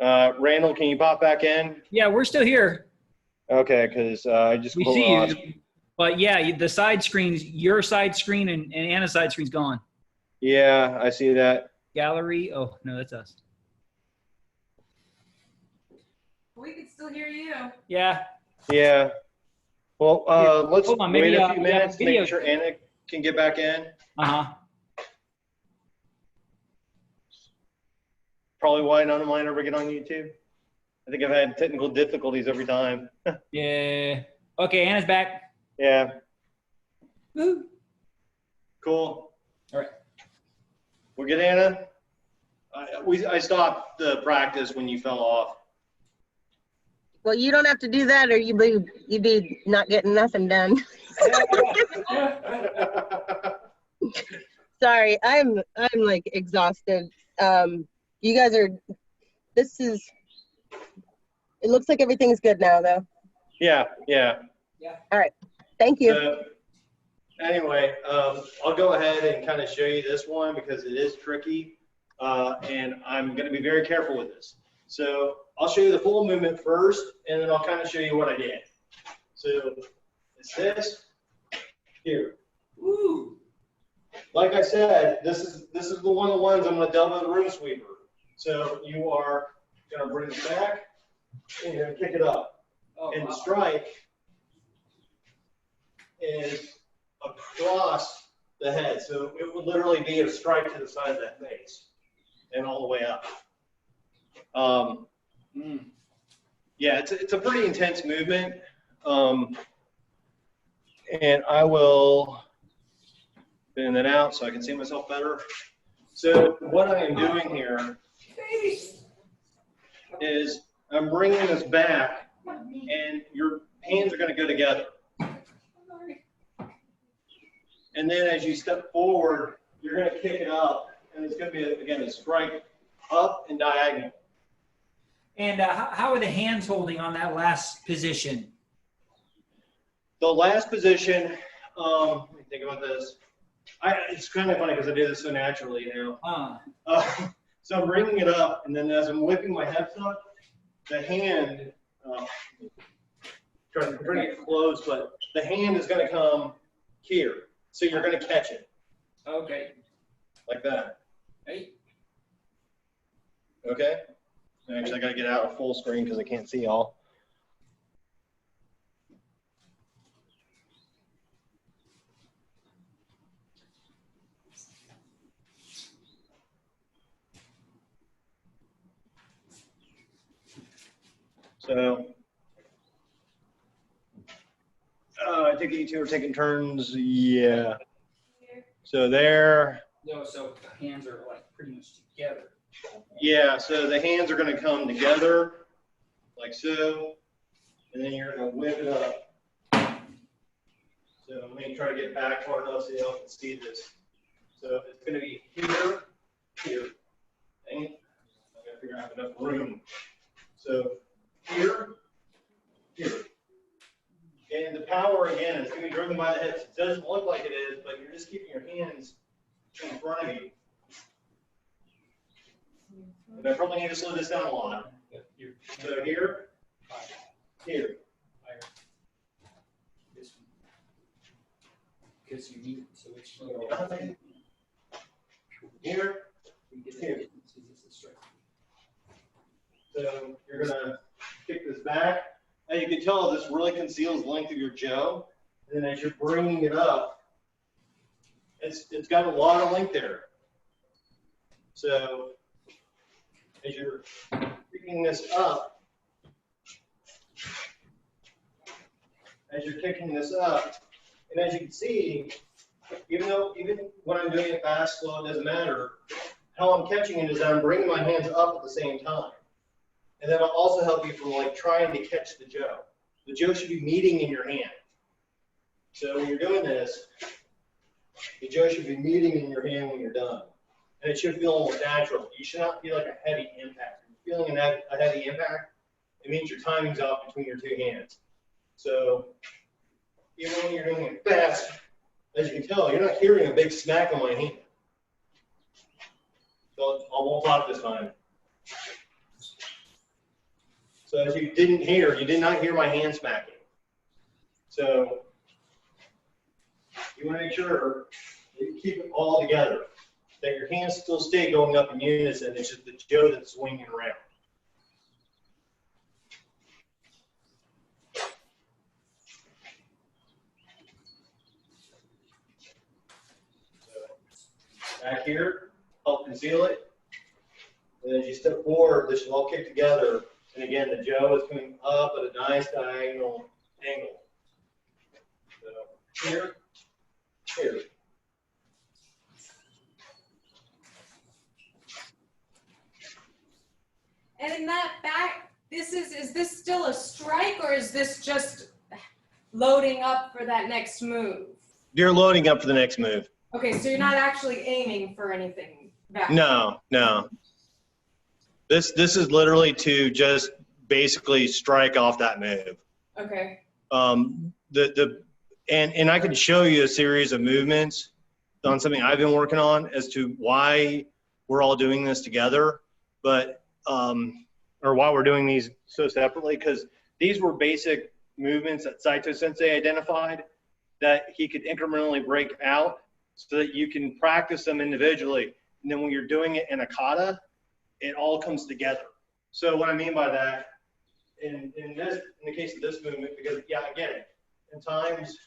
Randall, can you pop back in? Yeah, we're still here. Okay, because I just We see you. But yeah, the side screens, your side screen and Anna's side screen's gone. Yeah, I see that. Gallery. Oh, no, that's us. We can still hear you. Yeah. Yeah. Well, let's Hold on, maybe, wait a few minutes, video. make sure Anna can get back in. Uh-huh. Probably why none of mine ever get on YouTube. I think I've had technical difficulties every time. Yeah. Okay, Anna's back. Yeah. Woo. Cool. All right. We're good, Anna? I stopped the practice when you fell off. Well, you don't have to do that, or you'd be not getting nothing done. Sorry, I'm like exhausted. You guys are. It looks like everything's good now, though. Yeah, yeah. All right. Thank you. So, anyway, I'll go ahead and kind of show you this one because it is tricky, and I'm going to be very careful with this. So I'll show you the full movement first, and then I'll kind of show you what I did. So it's this here. Woo! Like I said, this is the one of the ones I'm going to double the room sweeper. So you are going to bring it back, and you're going to kick it up. Oh, And the wow. strike is across the head. So it would literally be a strike to the side of that face and all the way up. Yeah, it's a pretty intense movement. And I will thin it out so I can see myself better. So what I am doing here is I'm bringing this back, and your hands are going to go together. And then as you step forward, you're going to kick it up, and it's going to be, again, a strike up and diagonal. And how are the hands holding on that last position? The last position, let me think about this. It's kind of funny because I do this so naturally now. So I'm bringing it up, and then as I'm whipping my hips up, the hand, trying to get close, but the hand is going to come here. So you're going to catch it. Okay. Like that. Hey. Okay? Actually, I got to get out of full screen because I can't see y'all. So, I think you two are taking turns. Yeah. So there. No, so the hands are like pretty much together. Yeah, so the hands are going to come together like so, and then you're going to whip it up. So let me try to get back far enough so y'all can see this. So it's going to be here, here. Dang it. I got to figure out enough room. So here, here. And the power, again, is going to be driven by the hips. It doesn't look like it is, but you're just keeping your hands in front of you. And I probably need to slow this down a lot. So here, here. This one. Because you need it, so it's Here, here. So you're gonna kick this back. And you can tell this really conceals the length of your jaw. And then as you're bringing it up, it's got a lot of length there. So as you're picking this up, and as you can see, even when I'm doing it fast, slow, it doesn't matter. How I'm catching it is that I'm bringing my hands up at the same time. And that'll also help you from like trying to catch the jaw. The jaw should be meeting in your hand. So when you're doing this, the jaw should be meeting in your hand when you're done. And it should feel almost natural. You should not feel like a heavy impact. If you're feeling a heavy impact, it means your timing's off between your two hands. So even when you're doing it fast, as you can tell, you're not hearing a big smack on my hand. So I won't talk this time. So as you did not hear my hand smacking. So you want to make sure that you keep it all together, that your hands still stay going up in unison. It's just the Joe that's swinging around. So back here, help conceal it. And as you step forward, this should all kick together. And again, the Joe is coming up at a nice diagonal angle. So here, here. And in that back, is this still a strike or is this just loading up for that next move? You're loading up for the next move. Okay, so you're not actually aiming for anything back. No, no. This is literally to just basically strike off that move. Okay. And I can show you a series of movements on something I've been working on as to why we're all doing this together, but or why we're doing these so separately, because these were basic movements that Saito Sensei identified that he could incrementally break out so that you can practice them individually. And then when you're doing it in a kata, it all comes together. So what I mean by that, in the case of this movement, because yeah, again, in times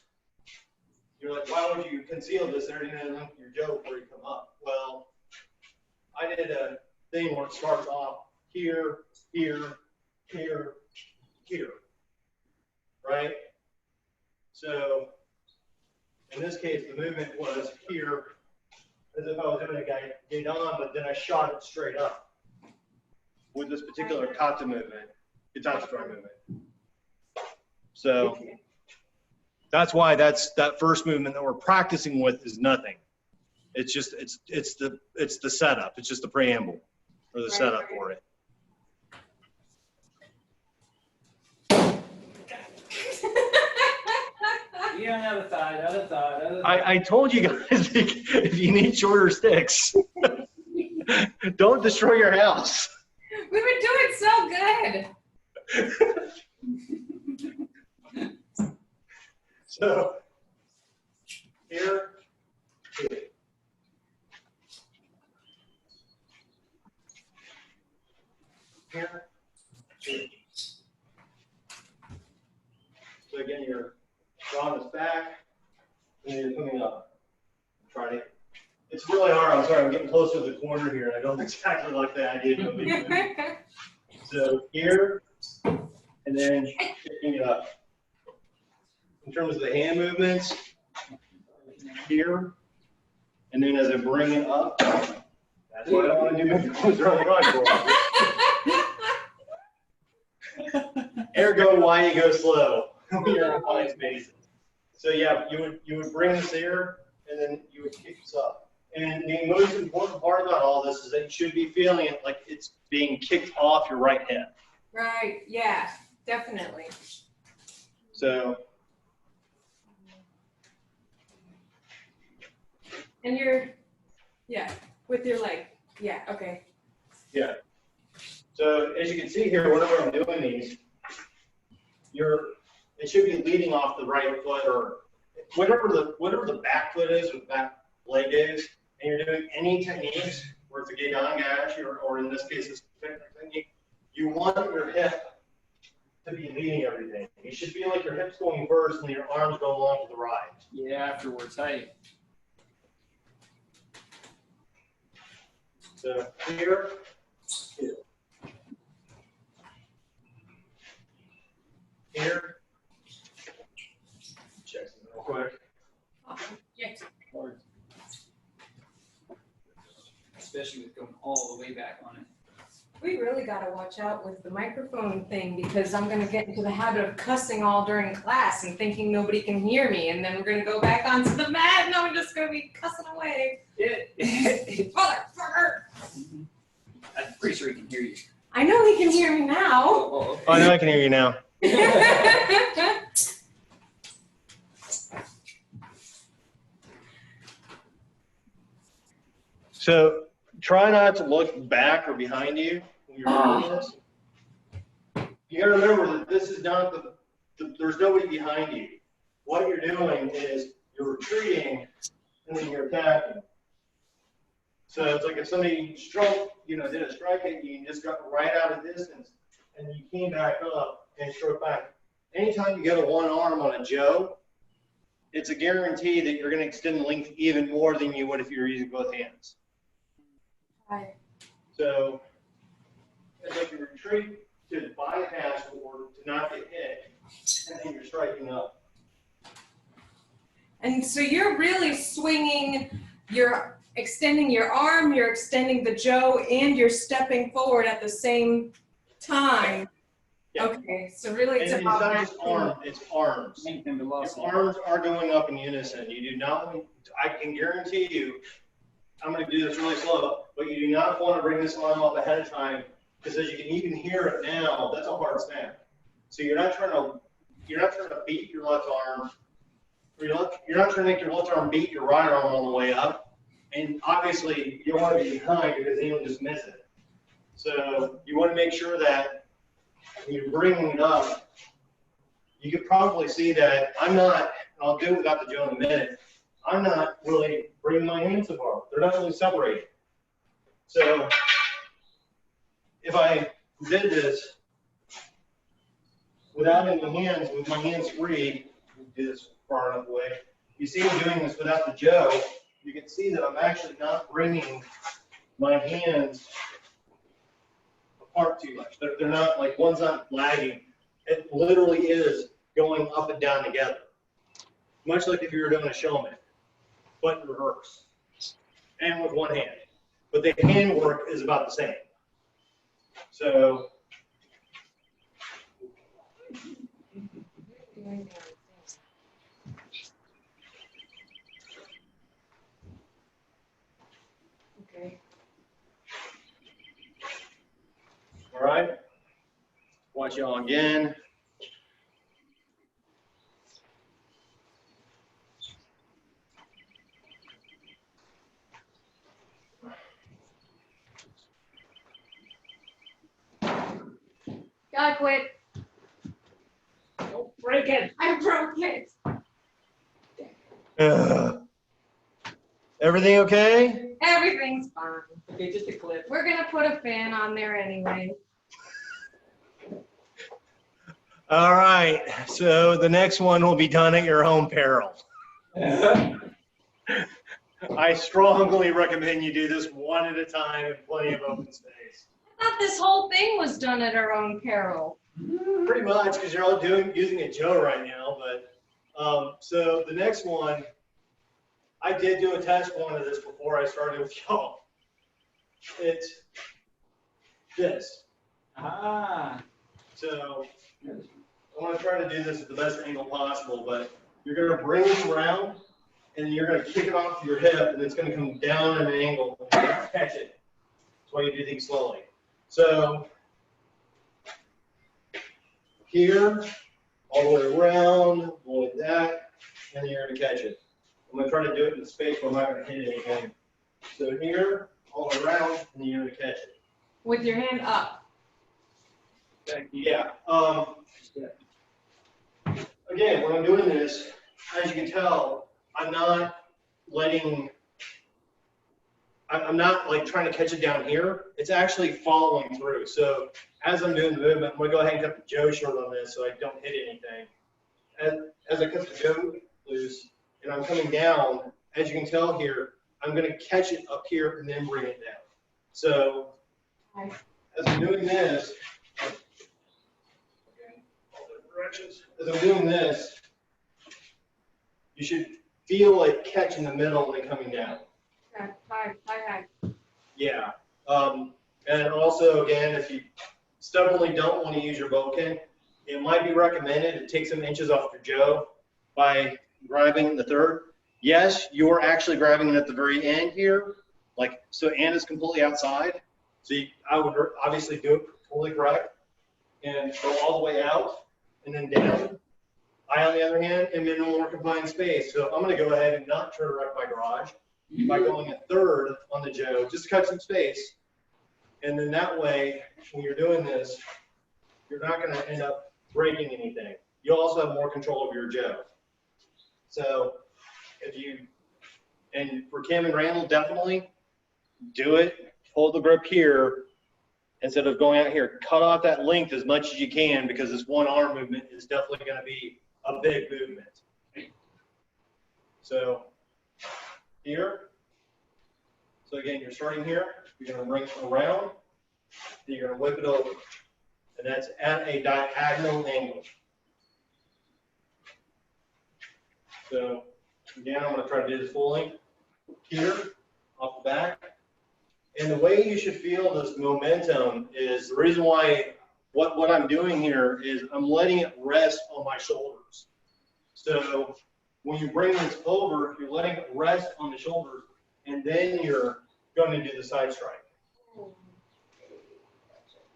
you're like, why would you conceal this there and then your Joe before you come up? Well, I did a thing where it starts off here, here, here, here, right? So in this case, the movement was here, as if I was doing a Gaidan, but then I shot it straight up with this particular kata movement, Kitatsu movement. So that's why that first movement that we're practicing with is nothing. It's just it's the setup. It's just the preamble or the setup for it. Yeah, other side, other side, other side. I told you guys if you need shorter sticks, don't destroy your house. We've been doing so good. So here. Here. So again, you're drawing this back, and then you're coming up. Trying to. It's really hard. I'm sorry. I'm getting closer to the corner here, and I don't exactly like the idea of moving. So here, and then picking it up. In terms of the hand movements, here, and then as I bring it up, that's what I want to do. Ergo, why you go slow? You're on fine spaces. So yeah, you would bring this here, and then you would kick this up. And the most important part about all this is that you should be feeling it like it's being kicked off your right hip. Right. Yeah. Definitely. So. And you're, yeah, with your leg. Yeah. Okay. Yeah. So as you can see here, whenever I'm doing these, it should be leading off the right foot or whatever the back foot is or the back leg is, and you're doing any techniques where it's a Gaidan gash or in this case it's a technique, you want your hip to be leading everything. You should feel like your hip's going first and your arms go along to the right. Yeah, afterwards, hey. So here, here. Here. Check something real quick. Awesome. Yes. Hard. Especially with going all the way back on it. We really got to watch out with the microphone thing because I'm going to get into the habit of cussing all during class and thinking nobody can hear me. And then we're going to go back onto the mat and I'm just going to be cussing away. Motherfucker! I'm pretty sure he can hear you. I know he can hear me now. Oh, Oh, now I can hear you now. So try not to look back or behind you when you're doing this. you gotta remember that this is not there's nobody behind you. What you're doing is you're retreating and then you're attacking. So it's like if somebody struck, did a strike at you and just got right out of distance and you came back up and struck back. Anytime you get a one arm on a Joe, it's a guarantee that you're going to extend the length even more than you would if you were using both hands. Right. So it's like you retreat to bypass or to not get hit, and then you're striking up. And so you're really swinging, you're extending your arm, you're extending the Joe, and you're stepping forward at the same time. Yeah. Okay, so really it's And it's about not just matching. arm, it's arms. Lengthen velocity. Your arms are going up in unison. You do not, I can guarantee you, I'm going to do this really slow, but you do not want to bring this arm up ahead of time because as you can hear it now, that's a hard snap. So you're not trying to beat your left arm, or you're not trying to make your left arm beat your right arm all the way up. And obviously you don't want to be behind because then you'll just miss it. So you want to make sure that when you're bringing it up, you could probably see that I'm not, and I'll do it without the Joe in a minute, I'm not really bringing my hands apart. They're not really separated. So if I did this without any hands, with my hands free, do this far enough away, you see me doing this without the Joe, you can see that I'm actually not bringing my hands apart too much. They're not, like, one's not lagging. It literally is going up and down together. Much like if you were doing a showman, but in reverse. And with one hand. But the hand work is about the same. So, Okay. all right. Watch y'all again. Gotta quit. Don't break it. I broke it. Everything okay? Everything's fine. Okay, just a clip. We're gonna put a fan on there anyway. All right. So the next one will be done at your own peril. I strongly recommend you do this one at a time in plenty of open space. I thought this whole thing was done at our own peril. Pretty much, because you're all using a Joe right now. But so the next one, I did do a test one of this before I started with y'all. It's this. Ah. So I want to try to do this at the best angle possible, but you're going to bring this around, and you're going to kick it off your hip, and it's going to come down at an angle, and you're going to catch it. That's why you do things slowly. So here, all the way around, like that, and then you're going to catch it. I'm going to try to do it in the space where I'm not going to hit anything. So here, all the way around, and then you're going to catch it. With your hand up. Yeah. Again, when I'm doing this, as you can tell, I'm not like trying to catch it down here. It's actually following through. So as I'm doing the movement, I'm going to go ahead and cut the Joe short on this so I don't hit anything. As I cut the Joe loose and I'm coming down, as you can tell here, I'm going to catch it up here and then bring it down. So as I'm doing this, as I'm doing this, you should feel like catch in the middle and then coming down. Okay, hi. Yeah. And also, again, if you stubbornly don't want to use your boken, it might be recommended to take some inches off your Joe by grabbing the third. Yes, you're actually grabbing it at the very end here, like so, and it's completely outside. So I would obviously do it fully correct and go all the way out and then down. I, on the other hand, am in a more confined space. So I'm going to go ahead and not try to wreck my garage by going a third on the Joe, just to cut some space. And then that way, when you're doing this, you're not going to end up breaking anything. You also have more control over your Joe. So and for Kim and Randall, definitely do it. Hold the grip here instead of going out here. Cut off that length as much as you can, because this one arm movement is definitely going to be a big movement. So here. So again, you're starting here. You're going to bring it around. Then you're going to whip it over. And that's at a diagonal angle. So again, I'm going to try to do this fully. Here, off the back. And the way you should feel this momentum is, the reason why what I'm doing here is I'm letting it rest on my shoulders. So when you bring this over, you're letting it rest on the shoulders, and then you're going to do the side strike.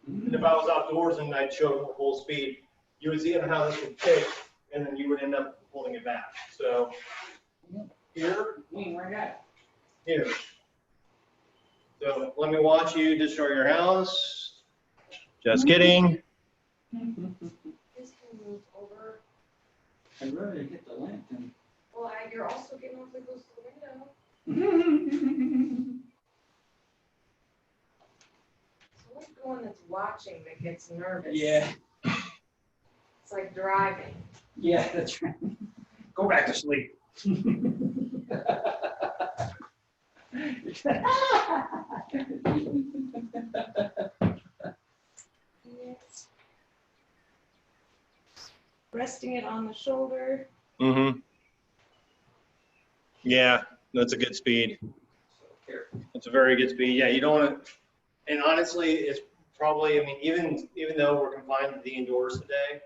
And if I was outdoors and I'd show it full speed, you would see how this would kick, and then you would end up pulling it back. So here, here. So let me watch you destroy your house. Just kidding. This can move over. I'd rather hit the lantern. Well, you're also getting awfully close to the window. So what's the one that's watching that gets nervous? Yeah, It's like driving. yeah, that's right. Go back to sleep. Yes. Resting it on the shoulder. Mm-hmm. Yeah, that's a good speed. It's a very good speed. Yeah, you don't want to, and honestly, it's probably, I mean, even though we're confined to the indoors today,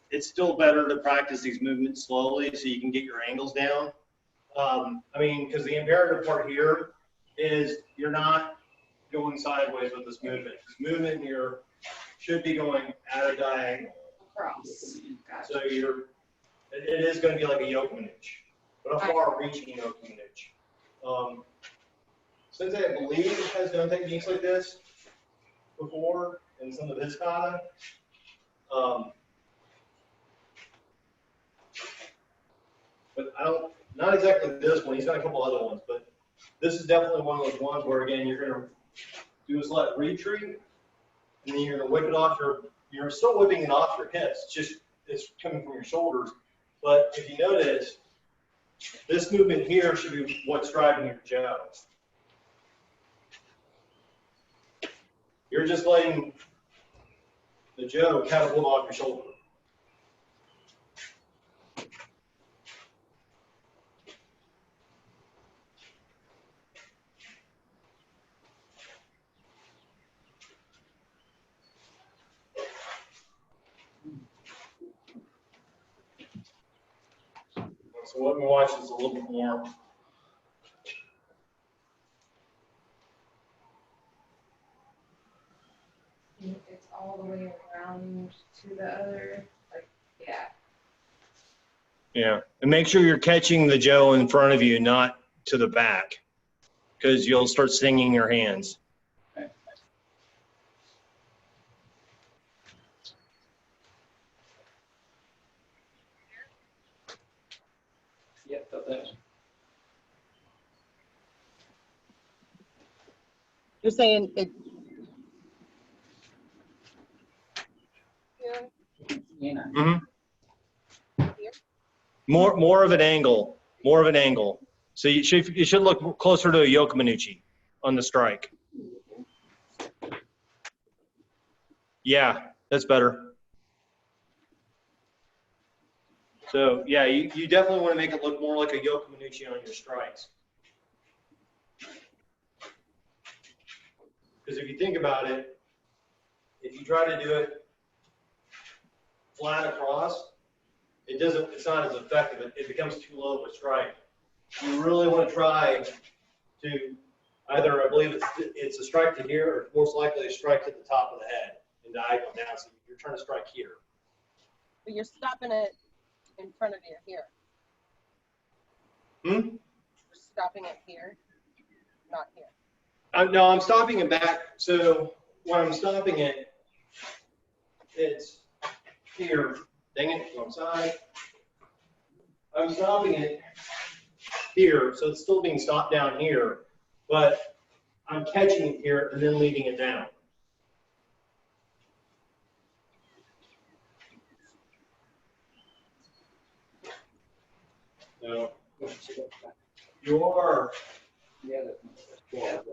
it's still better to practice these movements slowly so you can get your angles down. I mean, because the imperative part here is you're not going sideways with this movement. This movement here should be going at a diagonal. Across. Gotcha. So it is going to be like a yoke maneuch, but a far-reaching yoke maneuch. Sensei, I believe, has done techniques like this before in some of his kata. But not exactly this one. He's got a couple other ones, but this is definitely one of those ones where, again, you're going to do a slight retreat, and then you're going to whip it off you're still whipping it off your hips. It's coming from your shoulders. But if you notice, this movement here should be what's driving your Joe. You're just letting the Joe catapult off your shoulder. So let me watch this a little bit more. It's all the way around to the other, like, yeah. Yeah, and make sure you're catching the Joe in front of you, not to the back, because you'll start stinging your hands. Yep, got that. You're saying it. You know. Mm-hmm. More of an angle, So you should look closer to a yoke maneuchi on the strike. Yeah, that's better. So yeah, you definitely want to make it look more like a yoke maneuchi on your strikes. Because if you think about it, if you try to do it flat across, it's not as effective. It becomes too low of a strike. You really want to try to either, I believe it's a strike to here, or most likely a strike to the top of the head and diagonal down. So you're trying to strike here. But you're stopping it in front of you here. Hmm? You're stopping it here, not here. No, I'm stopping it back. So when I'm stopping it, it's here. Dang it, wrong side. I'm stopping it here, so it's still being stopped down here, but I'm catching it here and then leaving it down. So you are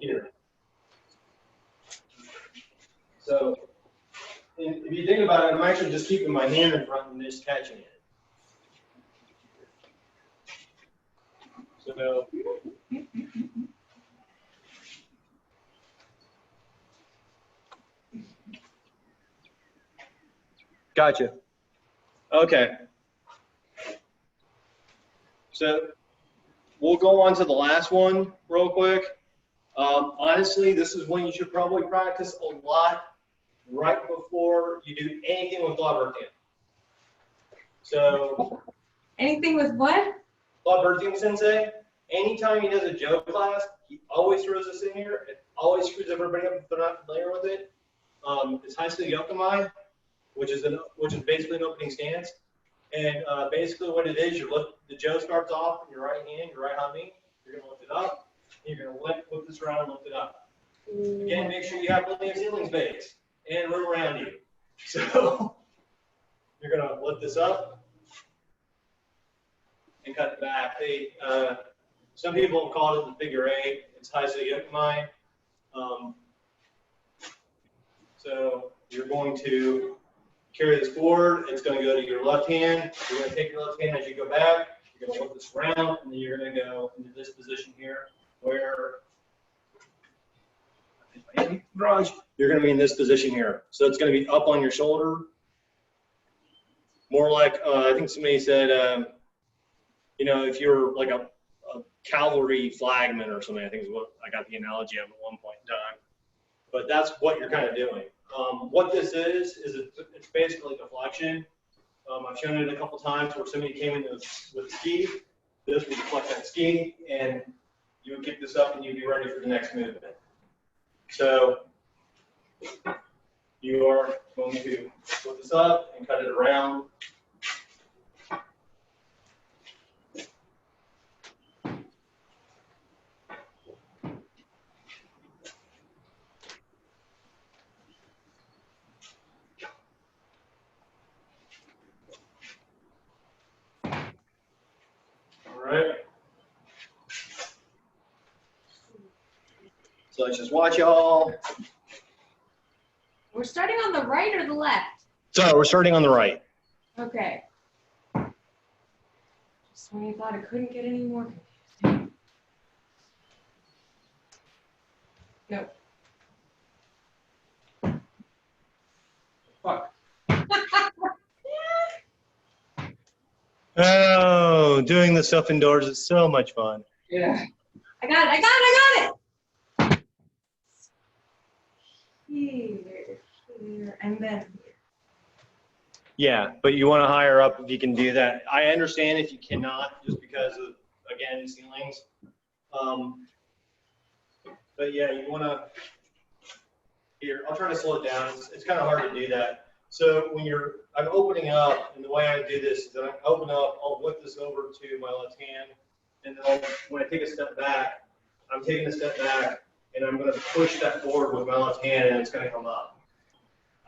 here. So if you think about it, I'm actually just keeping my hand in front and just catching it. So gotcha. Okay. So we'll go on to the last one real quick. Honestly, this is one you should probably practice a lot right before you do anything with Bob Berthium. So Anything with what? Bob Berthium Sensei, anytime he does a Joe class, he always throws this in here. It always screws everybody up if they're not familiar with it. It's Haisei Yokomai, which is basically an opening stance. And basically what it is, the Joe starts off in your right hand, your right high knee. You're going to lift it up. And you're going to flip this around and lift it up. Again, make sure you have plenty of ceiling space and room around you. So you're going to lift this up and cut it back. Some people have called it the figure eight. It's Haisei Yokomai. So you're going to carry this forward. It's going to go to your left hand. You're going to take your left hand as you go back. You're going to flip this around, and then you're going to go into this position here where you're going to be in this position here. So it's going to be up on your shoulder. More like, I think somebody said, you know, if you're like a cavalry flagman or something, I think is what I got the analogy of at one point in time. But that's what you're kind of doing. What this is it's basically deflection. I've shown it a couple times where somebody came in with a ski. This would deflect that ski, and you would kick this up and you'd be ready for the next movement. So you are going to put this up and cut it around. Right. So let's just watch y'all. We're starting on the right or the left? So we're starting on the right. Okay. Just when you thought it couldn't get any more confusing. Nope. Fuck. Oh, doing this stuff indoors is so much fun. Yeah. I got it. Here, and then here. Yeah, but you want to hire up if you can do that. I understand if you cannot, just because of, again, ceilings. But yeah, you want to, here, I'll try to slow it down. It's kind of hard to do that. So when I'm opening up, and the way I do this is that I open up, I'll flip this over to my left hand, and then when I take a step back, I'm taking a step back, and I'm going to push that forward with my left hand, and it's going to come up.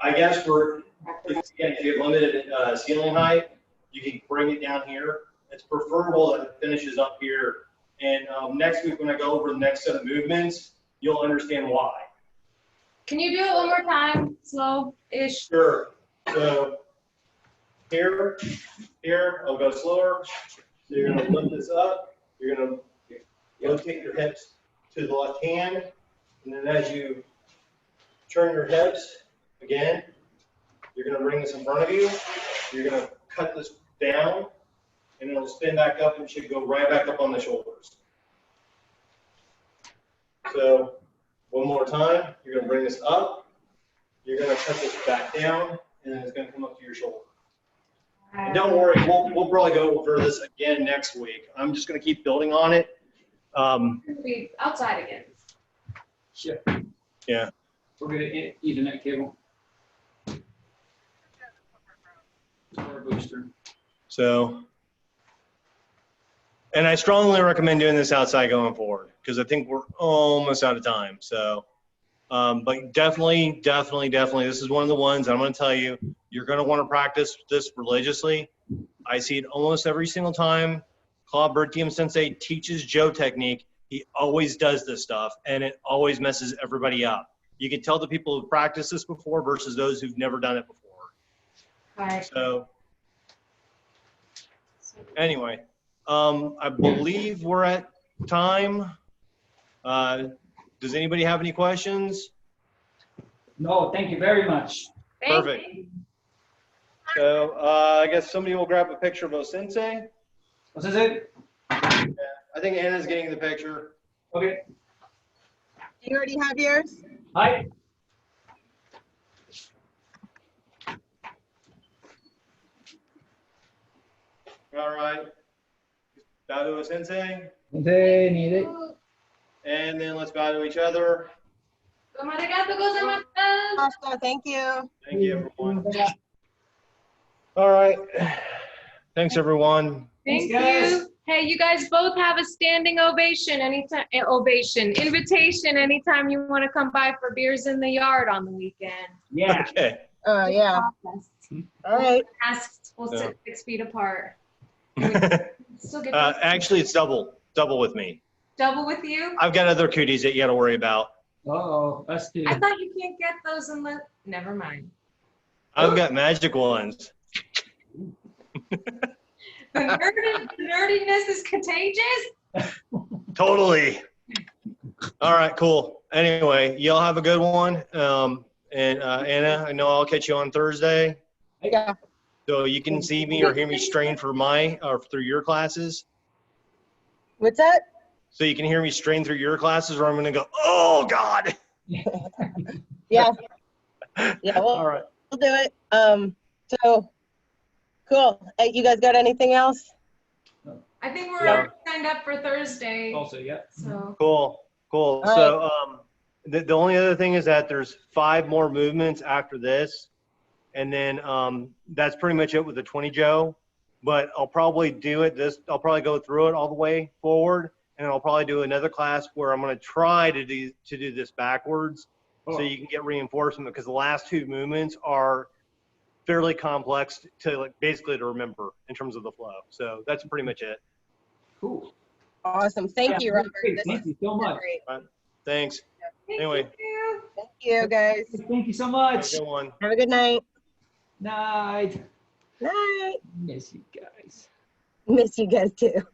I guess if you have limited ceiling height, you can bring it down here. It's preferable that it finishes up here. And next week when I go over the next set of movements, you'll understand why. Can you do it one more time, slow-ish? Sure. So here, I'll go slower. So you're going to lift this up. You're going to rotate your hips to the left hand. And then as you turn your hips, again, you're going to bring this in front of you. You're going to cut this down, and it'll spin back up and should go right back up on the shoulders. So one more time, you're going to bring this up. You're going to cut this back down, and then it's going to come up to your shoulder. And don't worry, we'll probably go over this again next week. I'm just going to keep building on it. Be outside again. Shit. Yeah. We're gonna Ethernet cable. Core booster. So, and I strongly recommend doing this outside going forward because I think we're almost out of time. So, but definitely, this is one of the ones I'm going to tell you, you're going to want to practice this religiously. I see it almost every single time Claude Bertium Sensei teaches Joe technique. He always does this stuff, and it always messes everybody up. You can tell the people who've practiced this before versus those who've never done it before. Right. So anyway, I believe we're at time. Does anybody have any questions? No, thank you very much. Perfect. So I guess somebody will grab a picture of O-Sensei. What is it? I think Anna's getting the picture. Okay. Do you already have yours? Hi. All right. Bow to O-Sensei. They need it. And then let's bow to each other. Pasta, thank you. Thank you, everyone. All right. Thanks, everyone. Thank Thanks, guys. you. Hey, you guys both have a standing ovation anytime, invitation anytime you want to come by for beers in the yard on the weekend. Yeah. Okay. Oh, yeah. All right. Masks will sit 6 feet apart. Still get Actually, it's double with me. double with you? I've got other cooties that you got to worry about. Uh-oh, us too. I thought you can't get those unless, never mind. I've got magic ones. The nerdiness is contagious? Totally. All right, cool. Anyway, y'all have a good one. And Anna, I know I'll catch you on Thursday. Yeah. So you can see me or hear me strain for through your classes. What's that? So you can hear me strain through your classes, or I'm going to go, oh God. Yeah. Yeah, All right. we'll do it. So, cool. Hey, you guys got anything else? I think we're Yeah. signed up for Thursday. Also, yeah. So Cool. All So the only other thing is that there's 5 more movements after this. And then that's pretty much it with the 20 Joe. But I'll probably I'll probably go through it all the way forward. And I'll probably do another class where I'm going to try to do this backwards so you can get reinforcement, because the last 2 movements are fairly complex to basically to remember in terms of the flow. So that's pretty much it. Cool. Awesome. Thank you, Robert. Great. This Thank is you so much. great. Thanks. thank Anyway. you. Thank you, guys. Thank you so Have much. a good one. Have a good night. Night. Night. Miss you guys. Miss you guys too.